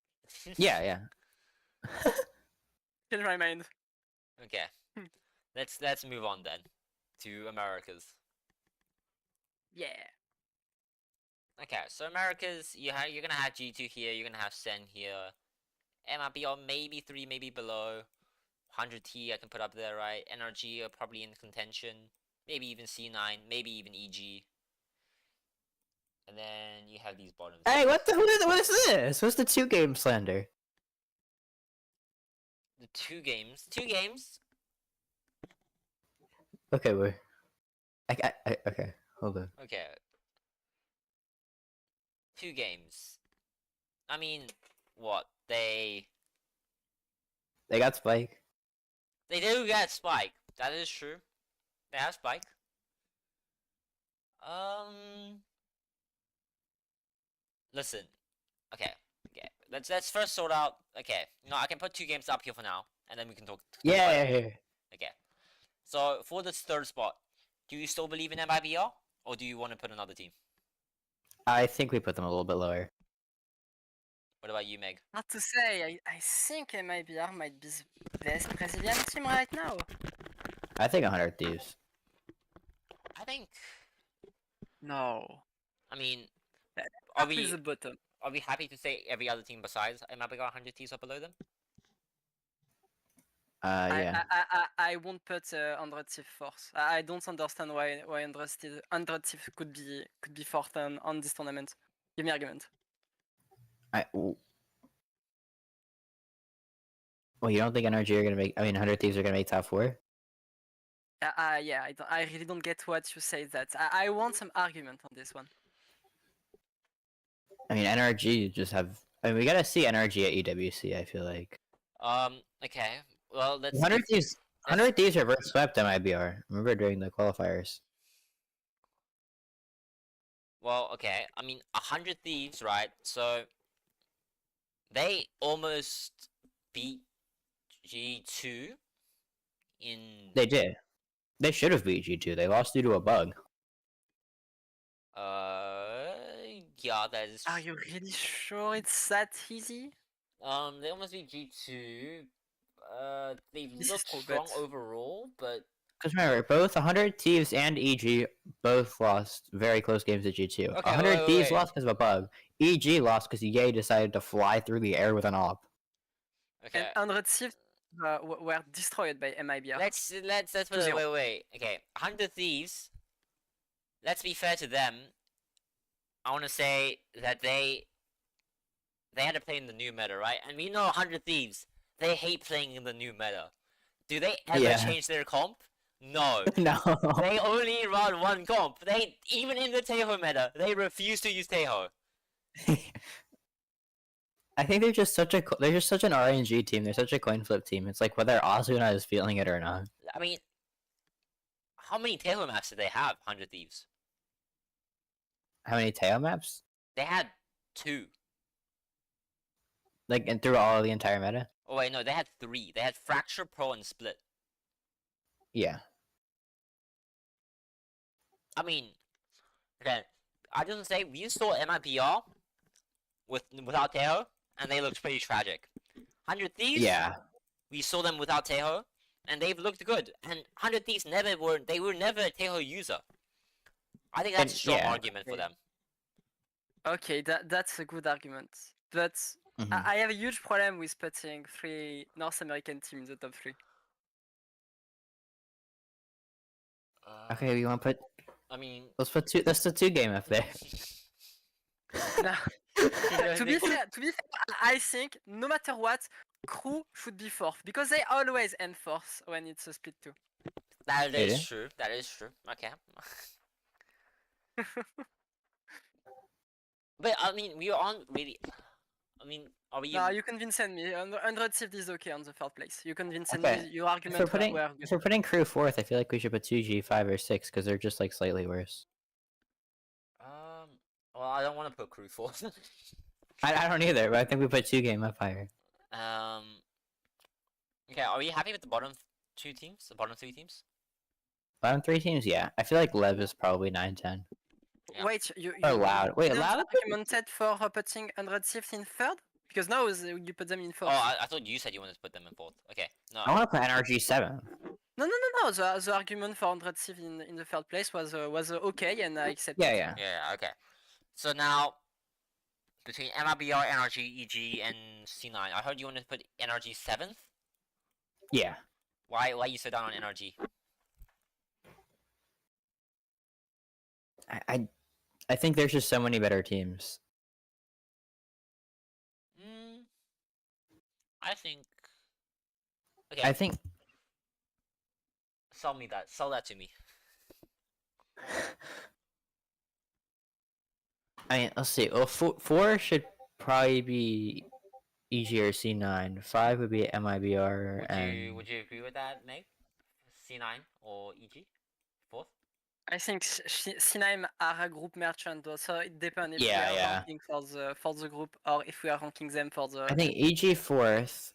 Yeah. Change my mind. Okay. Let's move on then to Americas. Yeah. Okay, so Americas, you're gonna have G2 here, you're gonna have Sen here, MRB or maybe 3, maybe below. 100T I can put up there, right? NRG are probably in contention, maybe even C9, maybe even EG. And then you have these bottoms. Hey, what is this? What's the 2-game slander? The two games. Okay, wait. Okay, hold on. Okay. 2 games. I mean, what? They They got Spike. do get Spike. That is true. They have Spike. Listen. Okay. Let's first sort out. Okay. I can put 2 games up here for now, and then we can talk. Yeah. Okay. So for this third spot, do you still believe in MIBR, or do you want to put another team? I think we put them a little bit lower. What about you, Meg? Hard to say. I think MIBR might be the best Brazilian team right now. I think 100 Thieves. I think. No. I mean, Are are we the bottom? are we happy to say every other team besides MIBR 100 Ts are below them? Yeah. I won't put 100 Thief fourth. I don't understand why 100 Thief could be fourth on this tournament. Give me argument. Well, you don't think NRG are gonna make? I mean, 100 Thieves are gonna make top 4? Yeah, I really don't get what you say that. I want some argument on this one. I mean, NRG just have. I mean, we gotta see NRG at EWC. I feel like. Okay. Well, let's. 100 Thieves. 100 Thieves reverse swept MIBR. Remember during the qualifiers. Well, okay. I mean, 100 Thieves, right? So they almost beat G2 in. They did. They should have beat G2. They lost due to a bug. Yeah, that is. Are you really sure it's that easy? They almost beat G2. They This look is so strong bad. overall, but Because remember, both 100 Thieves and EG both lost very close games to G2. Okay, 100 wait, Thieves wait. lost because of a bug. EG lost because EA decided to fly through the air with an op. Okay. And 100 Thieves were destroyed by MIBR. Let's put it. Wait. Okay, 100 Thieves. Let's be fair to them. I want to say that they had to play in the new meta, right? And we know 100 Thieves. They hate playing in the new meta. Do they ever Yeah. change their comp? No. No. They only run one comp. They even in the Teho meta, they refuse to use Teho. I think they're just such an RNG team. They're such a coin flip team. It's like whether Asuna is feeling it or not. I mean, how many Teho maps did they have? 100 Thieves. How many tail maps? They had 2. Like, and through all of the entire meta? Oh wait, no, they had 3. They had Fracture, Pro, and Split. Yeah. I mean, okay, I just say we saw MIPR without Teho, and they looked pretty tragic. 100 Thieves, Yeah. we saw them without Teho, and they've looked good. And 100 Thieves they were never a Teho user. I think that's a strong yeah. argument for them. Okay, that's a good argument. But Mhm. I have a huge problem with putting 3 North American teams in the top 3. Okay, we want to put. I mean, Let's put two. Let's put 2 game up there. No. to be fair, I think no matter what, crew should be 4th because they always end 4th when it's a split 2. that Really? is true. That is true. Okay. But I mean, we aren't really. I mean, are we? No, you convinced me. 100 Shift is okay on the 3rd place. You convinced Okay. me. Your If argument we're putting were if good. we're putting crew 4th, I feel like we should put 2 G5 or 6 because they're just like slightly worse. Well, I don't want to put crew 4th. I don't either, but I think we put 2 game up higher. Okay, are we happy with the bottom 2 teams? The bottom 3 teams? Bottom 3 teams, yeah. I feel like Lev is probably 9-10. Yeah. Wait, you Or Loud. Wait, didn't Loud? argumented for putting 100 Shift in 3rd? Because now you put them in 4th. Oh, I thought you said you wanted to put them in 4th. Okay, no. I want to put NRG 7. No. The argument for 100 Shift in the 3rd place was okay, and I accepted. Yeah. Yeah, okay. So now, between MRBR, NRG, EG, and C9, I heard you wanted to put NRG 7th? Yeah. Why you so down on NRG? I think there's just so many better teams. I think... Okay, I think sell that to me. I mean, let's see. Well, 4 should probably be EG or C9. 5 would be MIBR and Would you agree with that, Meg? C9 or EG? 4th? I think C9 are a group merchant, so it depends if Yeah, we are yeah. ranking for the group or if we are ranking them for the. I think EG 4th.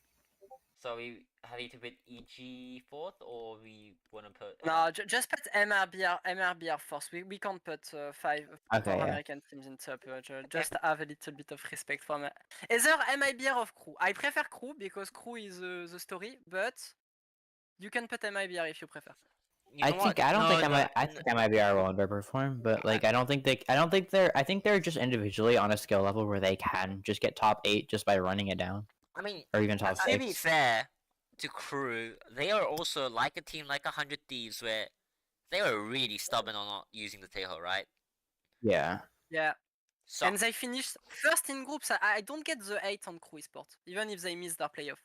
So we happy to put EG 4th, or we want to put... No, just put MRBR first. We can't put 5 Okay, yeah. American teams in top. Just have a little bit of respect for me. Either MIBR or crew. I prefer crew because crew is the story, but you can put MIBR if you prefer. You know what? I think MIBR will underperform, but like I think they're just individually on a skill level where they can just get top 8 just by running it down. I mean, Or even top 6. to be fair to crew, they are also like a team like 100 Thieves where they were really stubborn on not using the Teho, right? Yeah. Yeah. So And they finished first in groups. I don't get the 8 on crew esports, even if they miss their playoff.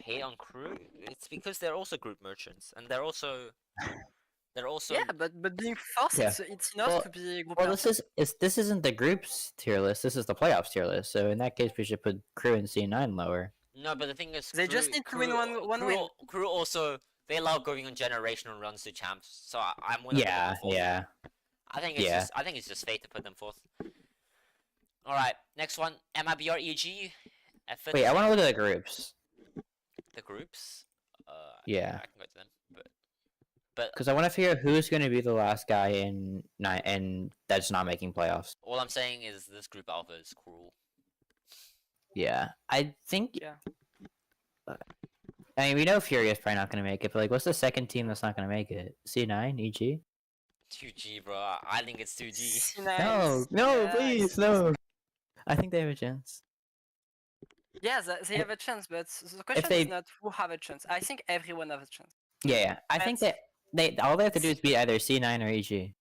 hate on crew. It's because they're also group merchants, and they're also Yeah, but being first, Yeah. it's enough Well- to be a group. Well, merchant. this isn't the groups tier list. This is the playoffs tier list. So in that case, we should put crew and C9 lower. no. But the thing is, They just need to win one crew, win. Crew also they love going on generational runs to champs. So I'm willing to put Yeah, them fourth. yeah. I think it's Yeah. just fate to put them fourth. All right, next one, MIBR EG. At fifth Wait, I want to look at the groups. the groups. Yeah. I can go to them, but Because I want to figure out who's going to be the last guy in that's not making playoffs. all I'm saying is this group alpha is cruel. Yeah, I think. Yeah. I mean, we know Fury is probably not gonna make it, but like, what's the second team that's not gonna make it? C9, EG? 2G, bro. I think it's 2G. C9. No, Yeah, please, no. I think they have a chance. Yeah, they have a chance, but the question they- is not who have a chance. I think everyone has a chance. Yeah. I think But- that they all they have to do is beat either C9 or EG.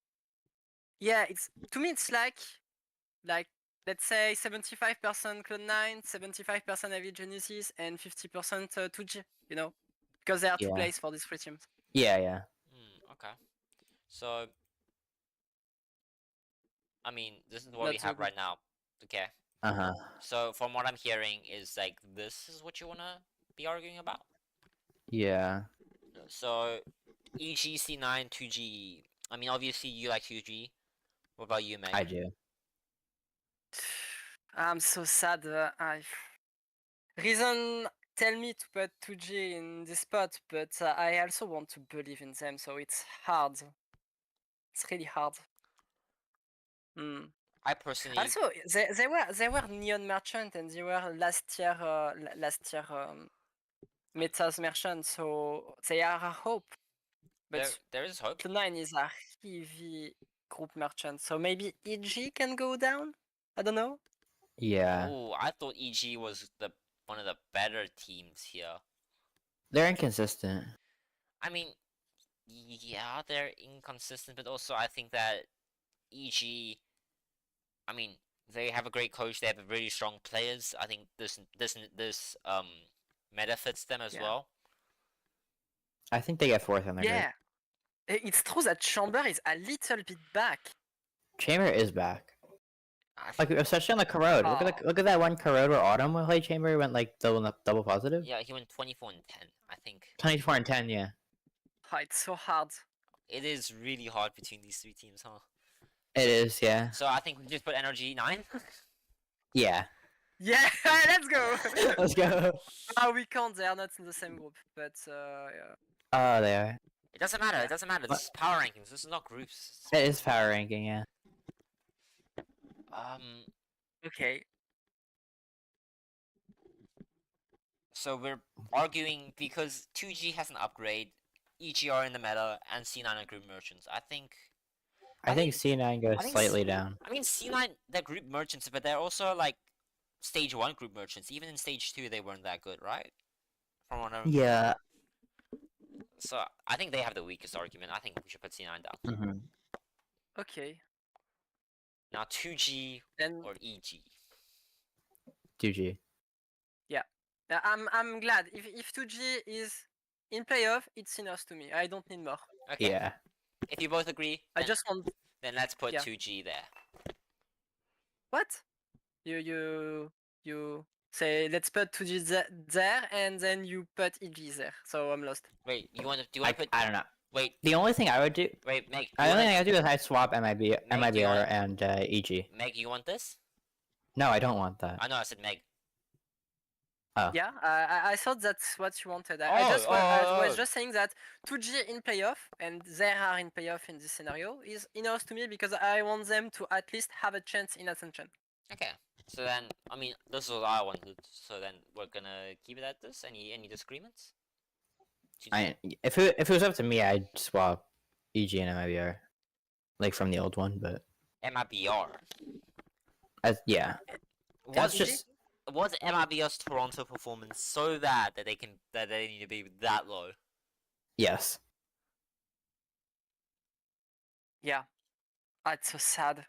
Yeah, it's to me it's like let's say 75% Cloud9, 75% Heavy Genesis, and 50% 2G. You know, because there are two Yeah. plays for these three teams. Yeah. Okay. So, I mean, this is what Not we so have good. right now. Okay. Uh-huh. So, from what I'm hearing, is like this is what you wanna be arguing about. Yeah. So, EG C9 2G. I mean, obviously you like 2G. What about you, Meg? I do. I'm so sad. Reason tell me to put 2G in this spot, but I also want to believe in them, so it's hard. It's really hard. Hmm. I personally, Also, they were Neon Merchant and they were last year Metas Merchant, so they are a hope. But there is hope. Cloud9 is a heavy group merchant, so maybe EG can go down. I don't know. Yeah. Oh, I thought EG was one of the better teams here. They're inconsistent. I mean, yeah, they're inconsistent, but also I think that EG, I mean, they have a great coach. They have really strong players. I think this meta fits them as Yeah. well. I think they get fourth on their group. Yeah, it's true that Chamber is a little bit back. Chamber is back. I Like especially on the corrode. Oh. Look at that one corrode where Autumn played Chamber went like double positive. yeah, he went 24 and 10. I think 24 and 10, yeah. Oh, it's so hard. it is really hard between these three teams, huh? It is, yeah. So I think we just put energy 9. Yeah. Yeah, let's go. Let's go. We can't. They are not in the same group, but yeah. Oh, they are. It doesn't matter. Yeah. It doesn't matter. This is power rankings. This is not groups. It is power ranking, yeah. Okay. So we're arguing because 2G has an upgrade, EGR in the meta, and C9 are group merchants. I think I think C9 goes I think slightly down. I mean C9 they're group merchants, but they're also like stage 1 group merchants. Even in stage 2 they weren't that good, right? From what I'm... Yeah. So I think they have the weakest argument. I think we should put C9 down. Mm-hmm. Okay. Now 2G Then or EG. 2G. I'm glad if 2G is in playoff, it's enough to me. I don't need more. Okay. Yeah. If you both agree, I then, just want then let's put yeah. 2G there. what? You say let's put 2G there and then you put EG there. So I'm lost. Wait, you want to do you want to put I don't know. wait The only thing I would do, wait Meg? the only thing I would do is I swap Meg, do you MIBR wanna- and EG. Meg, you want this? No, I don't want that. I know I said Meg. Yeah, I thought that's what you wanted. I was just saying that 2G in playoff and they are in playoff in this scenario is enough to me because I want them to at least have a chance in Ascension. Okay. So then, I mean, this is what I wanted. So then, we're gonna keep it at this. Any disagreements? If it was up to me, I'd swap EG and MIBR, like from the old one. But MIBR. yeah, Was that's just was MIBR's Toronto performance so bad that they need to be that low? yes. Yeah, it's so sad.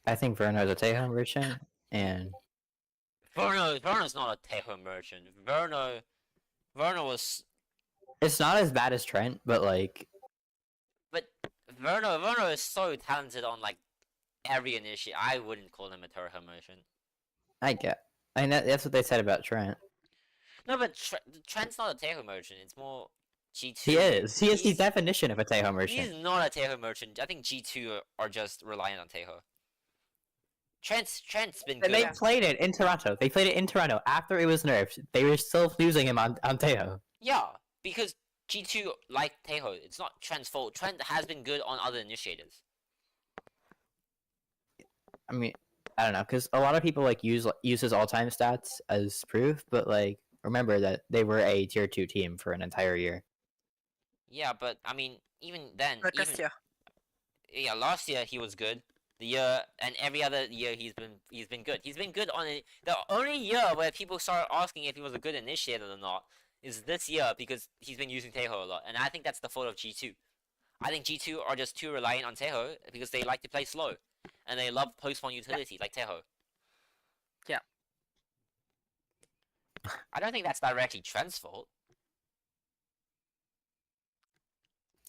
I think Verno is a Tejo merchant, and Verno's not a Tejo merchant. Verno was, it's not as bad as Trent, but like but Verno is so talented on like every initiative. I wouldn't call him a Tejo merchant. I mean that's what they said about Trent. No, but Trent's not a Tejo merchant. It's more G2. He is. He is the He's- definition of a Tejo He's merchant. not a Tejo merchant. I think G2 are just reliant on Tejo. Trent's been And they good. played it in Toronto. They played it in Toronto after it was nerfed. They were still using him on Tejo. Yeah, because G2 like Tejo. It's not Trent's fault. Trent has been good on other initiators. I mean, I don't know, because a lot of people like use his all-time stats as proof, but like remember that they were a tier 2 team for an entire year. Yeah, but I mean, even then, Like even last year. yeah, last year he was good. The year and every other year he's been good. He's been good on it. The only year where people start asking if he was a good initiator or not is this year because he's been using Teho a lot, and I think that's the fault of G2. I think G2 are just too reliant on Teho because they like to play slow, and they love post-spawn utility like Teho. Yeah. I don't think that's directly Trent's fault.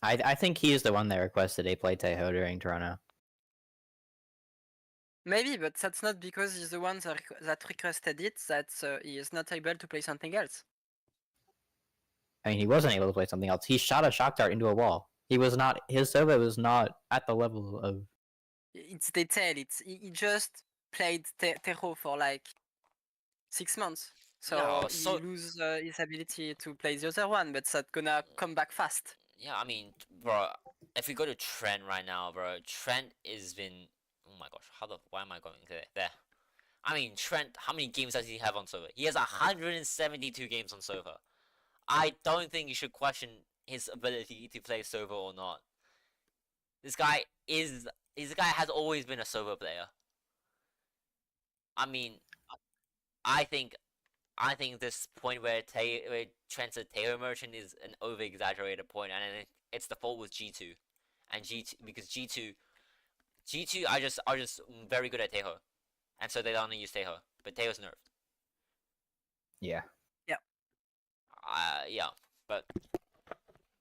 I think he's the one that requested a play Teho during Toronto. Maybe, but that's not because he's the one that requested it, that he is not able to play something else. I mean, he wasn't able to play something else. He shot a shock dart into a wall. He was not. His solo was not at the level of. It's detail. He just played Terro for like 6 months. So Yeah, he lose his ability to play the other one, but that's gonna come back fast. Yeah, I mean, bro, if we go to Trent right now, bro, Trent has been. Oh my gosh, why am I going there? I mean, Trent, how many games does he have on server? He has 172 games on server. I don't think you should question his ability to play server or not. This guy has always been a server player. I mean, I think this point where Trent's a Taylor merchant is an over exaggerated point, and it's the fault with G2, and G2 because G2 are just very good at Teho, and so they only use Teho, but Teho's nerfed. Yeah. Yeah, but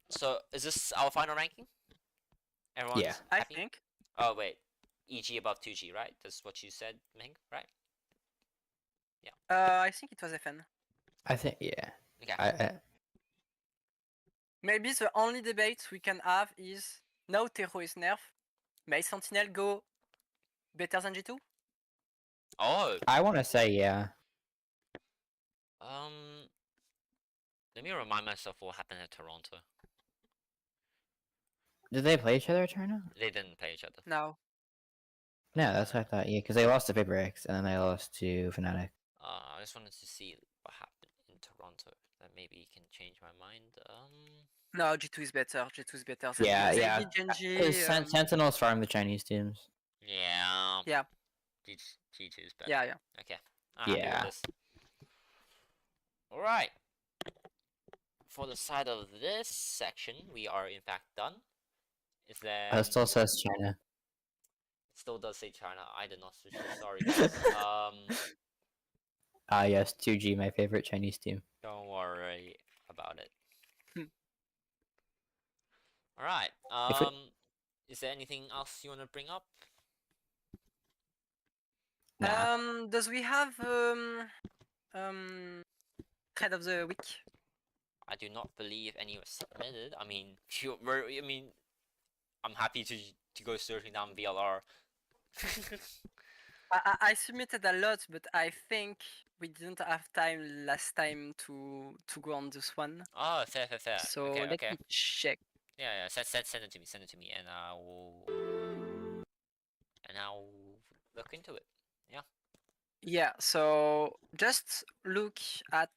so is this our final ranking? Everyone's Yeah. I happy? think. Oh wait, EG above 2G, right? That's what you said, Ming, right? I think it was FN. I think yeah. Okay. Maybe the only debate we can have is now Terro is nerfed. May Sentinel go better than G2? Oh, I want to say yeah. let me remind myself what happened at Toronto. Did they play each other at Toronto? They didn't play each other. No. No, that's what I thought. Yeah, because they lost to Paper X and then they lost to Fnatic. I just wanted to see what happened in Toronto. That maybe can change my mind. No, G2 is better. G2 is better. Than Yeah, they yeah. beat Genji. Because Sentinels farm the Chinese teams. Yeah. Yeah. G2 is better. Yeah. Okay. I'm happy with this. Alright. For the side of this section, we are in fact done. Is there... It still says China. It still does say China. I did not switch it. Sorry, guys. Yes, 2G, my favorite Chinese team. Don't worry about it. Hmm. Alright. If it- Is there anything else you want to bring up? Nah. Does we have thread of the week? I do not believe any was submitted. I mean, I'm happy to go searching down VLR. I submitted a lot, but I think we didn't have time last time to go on this one. Oh, fair. So okay, let me check. Yeah. Send it to me, and I'll look into it. Yeah. Yeah. So just look at.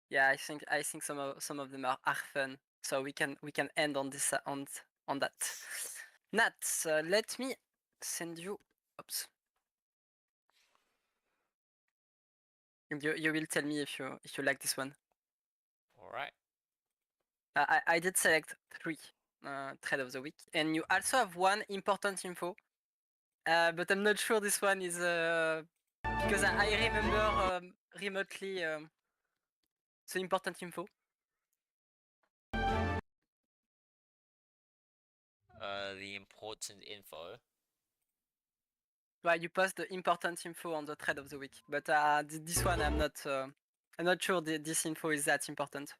Yeah, I think some of them are fun. So we can end on this on that. Nat, let me send you. Oops. You will tell me if you like this one. All right. I did select 3 thread of the week, and you also have one important info. But I'm not sure this one is because I remember remotely the important info. The important info. Well, you post the important info on the thread of the week, but this one I'm not sure this info is that important.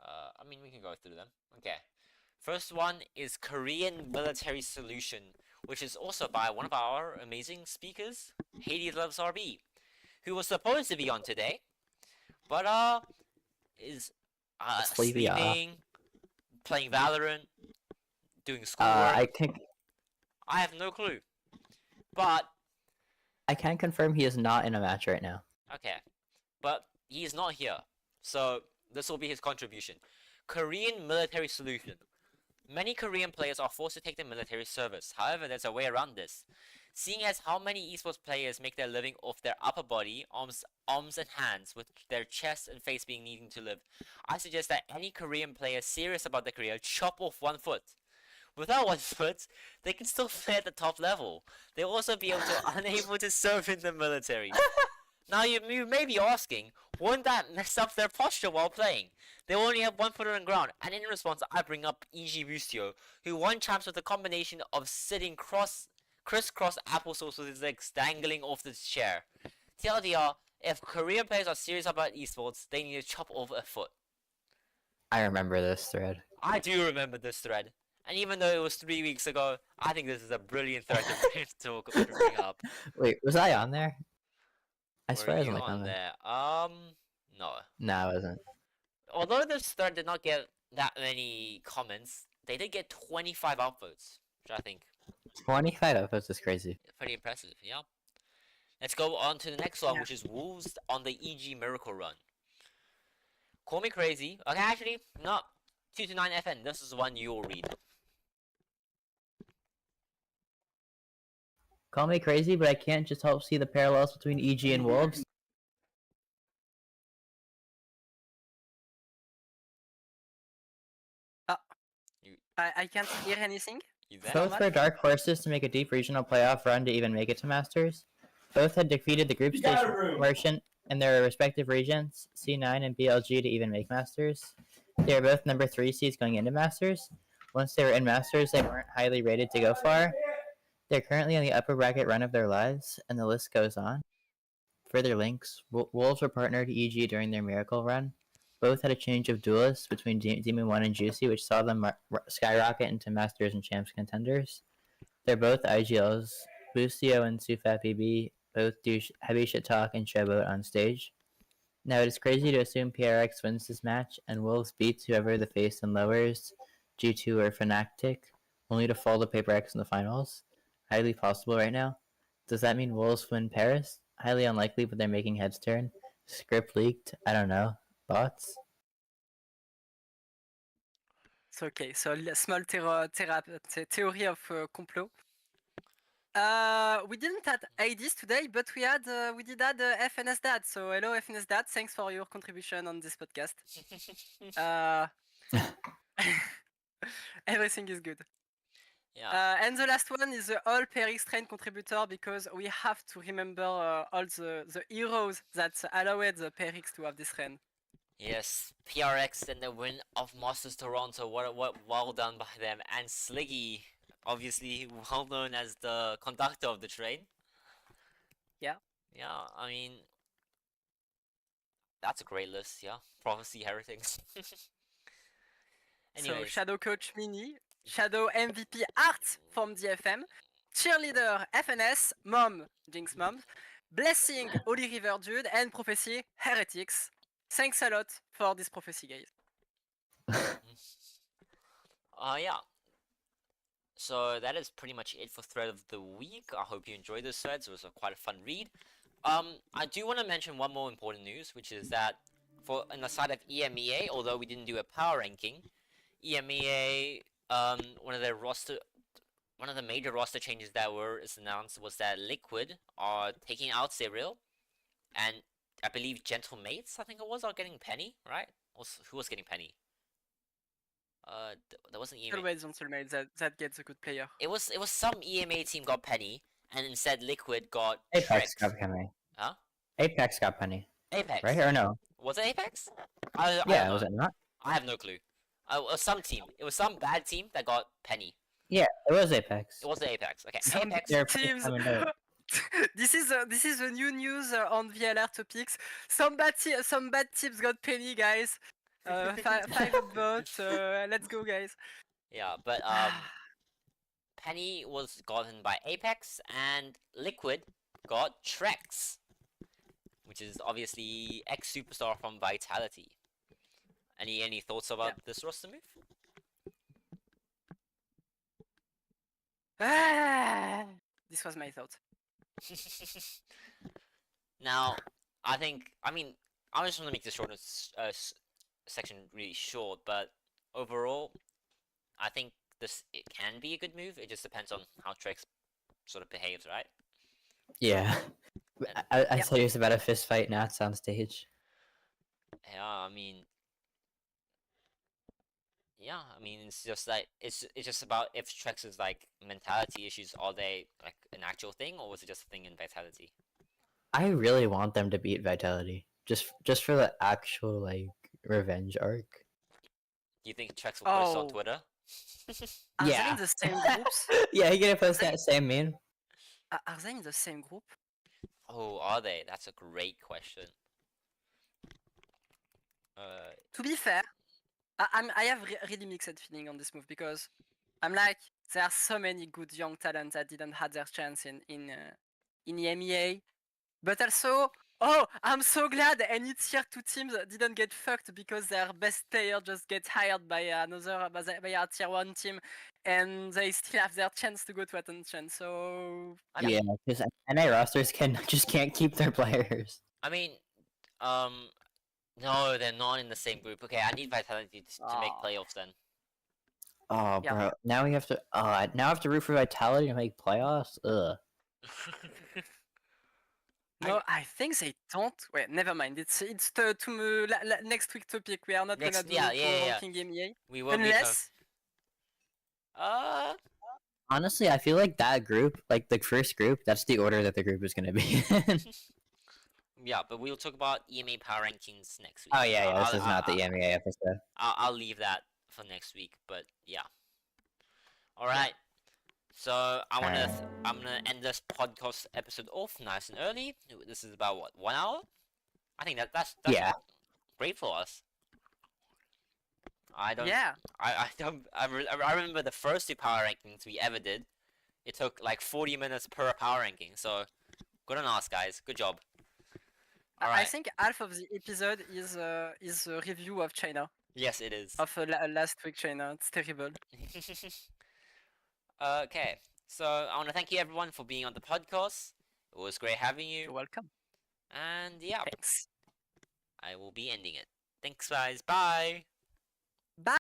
I mean, we can go through them. Okay. First one is Korean Military Solution, which is also by one of our amazing speakers, Hades Loves RB, who was supposed to be on today, but is sleeping, playing Valorant, doing schoolwork. I think I have no clue. But I can confirm he is not in a match right now. okay, but he's not here, so this will be his contribution. Korean military solution. Many Korean players are forced to take the military service. However, there's a way around this. Seeing as how many esports players make their living off their upper body, arms and hands, with their chest and face being needing to live, I suggest that any Korean player serious about their career chop off one foot. Without one foot, they can still play at the top level. They'll also be unable to serve in the military. Now you may be asking, won't that mess up their posture while playing? They only have one foot on the ground, and in response I bring up E.G. Bustio, who won champs with a combination of sitting crisscross applesauce with his legs dangling off the chair. TLDR, if Korean players are serious about esports, they need to chop off a foot. I remember this thread. I do remember this thread. And even though it was 3 weeks ago, I think this is a brilliant thread to bring up. Wait, was I on there? I Were swear I you wasn't like on on there. there? No. No, I wasn't. Although this thread did not get that many comments, they did get 25 upvotes, which I think 25 upvotes is crazy. is pretty impressive, yeah? Let's go on to the next one, Yeah. which is Wolves on the EG Miracle Run. Call me crazy. Okay, actually, no. 2 to 9 FN, this is the one you'll read. Call me crazy, but I can't just help see the parallels between EG and Wolves. I can't hear anything. You there? Both were dark horses to make a deep regional playoff run to even make it to Masters. Both had defeated the group stage Merchant in their respective regions, C9 and BLG, to even make Masters. They were both number 3 seeds going into Masters. Once they were in Masters, they weren't highly rated to go far. They're currently on the upper bracket run of their lives, and the list goes on. Further links, Wolves were partnered to EG during their Miracle run. Both had a change of duelists between Demon 1 and Juicy, which saw them skyrocket into Masters and Champs contenders. They're both IGLs. Bustio and Sufat BB both do heavy shit talk and showboat on stage. Now, it is crazy to assume PRX wins this match, and Wolves beats whoever the face and lowers, G2 or Fnatic, only to fall to Paper X in the finals. Highly possible right now. Does that mean Wolves win Paris? Highly unlikely, but they're making heads turn. Script leaked? I don't know. Thoughts? So okay, so small theory of complot. We didn't add IDs today, but we did add FNS Dad. So hello FNS Dad, thanks for your contribution on this podcast. Everything is good. Yeah. And the last one is the all PRX train contributor, because we have to remember all the heroes that allowed the PRX to have this train. Yes, PRX and the win of Masters Toronto. What well done by them. And Sliggy, obviously well known as the conductor of the train. Yeah. Yeah, I mean, that's a great list. Yeah, Prophecy Heretics. So Anyways, Shadow Coach Mini, Shadow MVP Art from DFM, Cheerleader FNS, Mom, Jinx Mom, Blessing, Holy River Dude, and Prophecy Heretics. Thanks a lot for this prophecy, guys. yeah. So that is pretty much it for thread of the week. I hope you enjoyed this thread. It was quite a fun read. I do want to mention one more important news, which is that for on the side of EMEA, although we didn't do a power ranking, EMEA, one of the major roster changes that is announced was that Liquid are taking out Cyril, and I believe Gentle Mates, I think it was, are getting Penny, right? Who was getting Penny? That wasn't EMA. Always on Soulmate that gets a good player. It was some EMA team got Penny, and instead Liquid got Apex Trix. got Penny. Huh? Apex got Penny. Apex. Right or no? Was it Apex? I Yeah, don't was know. it not? I have no clue. It was some team. It was some bad team that got Penny. Yeah, it was Apex. It wasn't Apex. Okay, Some Apex. They're teams. coming out. This is the new news on VLR topics. Some bad teams got Penny, guys. 5 votes. Let's go, guys. Yeah, but Penny was gotten by Apex, and Liquid got Trex, which is obviously ex-superstar from Vitality. Any thoughts about this roster move? This was my thought. Now, I mean, I just want to make this section really short, but overall, I think it can be a good move. It just depends on how Trex sort of behaves, right? Yeah. And- I Yeah. thought he was about a fist fight Nats on stage. I mean, it's just like it's just about if Trex's like mentality issues, are they like an actual thing, or was it just a thing in Vitality? I really want them to beat Vitality. Just for the actual like revenge arc. Do you think Trex will post on Oh, Twitter? are they Yeah. in the same groups? Yeah, he gonna post They- that same meme. Are they in the same group? Oh, are they? That's a great question. To be fair, I have really mixed feeling on this move because I'm like there are so many good young talents that didn't have their chance in EMEA, but also I'm so glad and it's here two teams that didn't get fucked because their best player just gets hired by by a tier 1 team and they still have their chance to go to attention. So I Yeah, mean, because NA rosters can't keep their players. I mean, um, no, they're not in the same group. Okay, I need Vitality to make Ah. playoffs then. Oh, Yeah. bro. Now we have to. Now I have to root for Vitality to make playoffs. Ugh. No, I think they don't. Wait, never mind. It's next week topic. We are not gonna do power ranking EMEA We will be. unless Uh, Honestly, I feel like that group, like the first group, that's the order that the group is gonna be in. yeah, but we'll talk about EMA power rankings next week. Oh yeah, yeah. This I'll, is not the EMEA episode. I'll leave that for next week. But yeah. All right. So I'm gonna end this podcast episode off nice and early. This is about what, 1 hour? I think that's Yeah. great for us. I don't. yeah. I don't. I remember the first two power rankings we ever did. It took like 40 minutes per power ranking. So good on us, guys. Good job. All I right. think half of the episode is a review of China Yes, it is. of last week China. It's terrible. Okay. So I want to thank you everyone for being on the podcast. It was great having You're you. welcome. And yeah, Thanks. I will be ending it. Thanks, guys. Bye.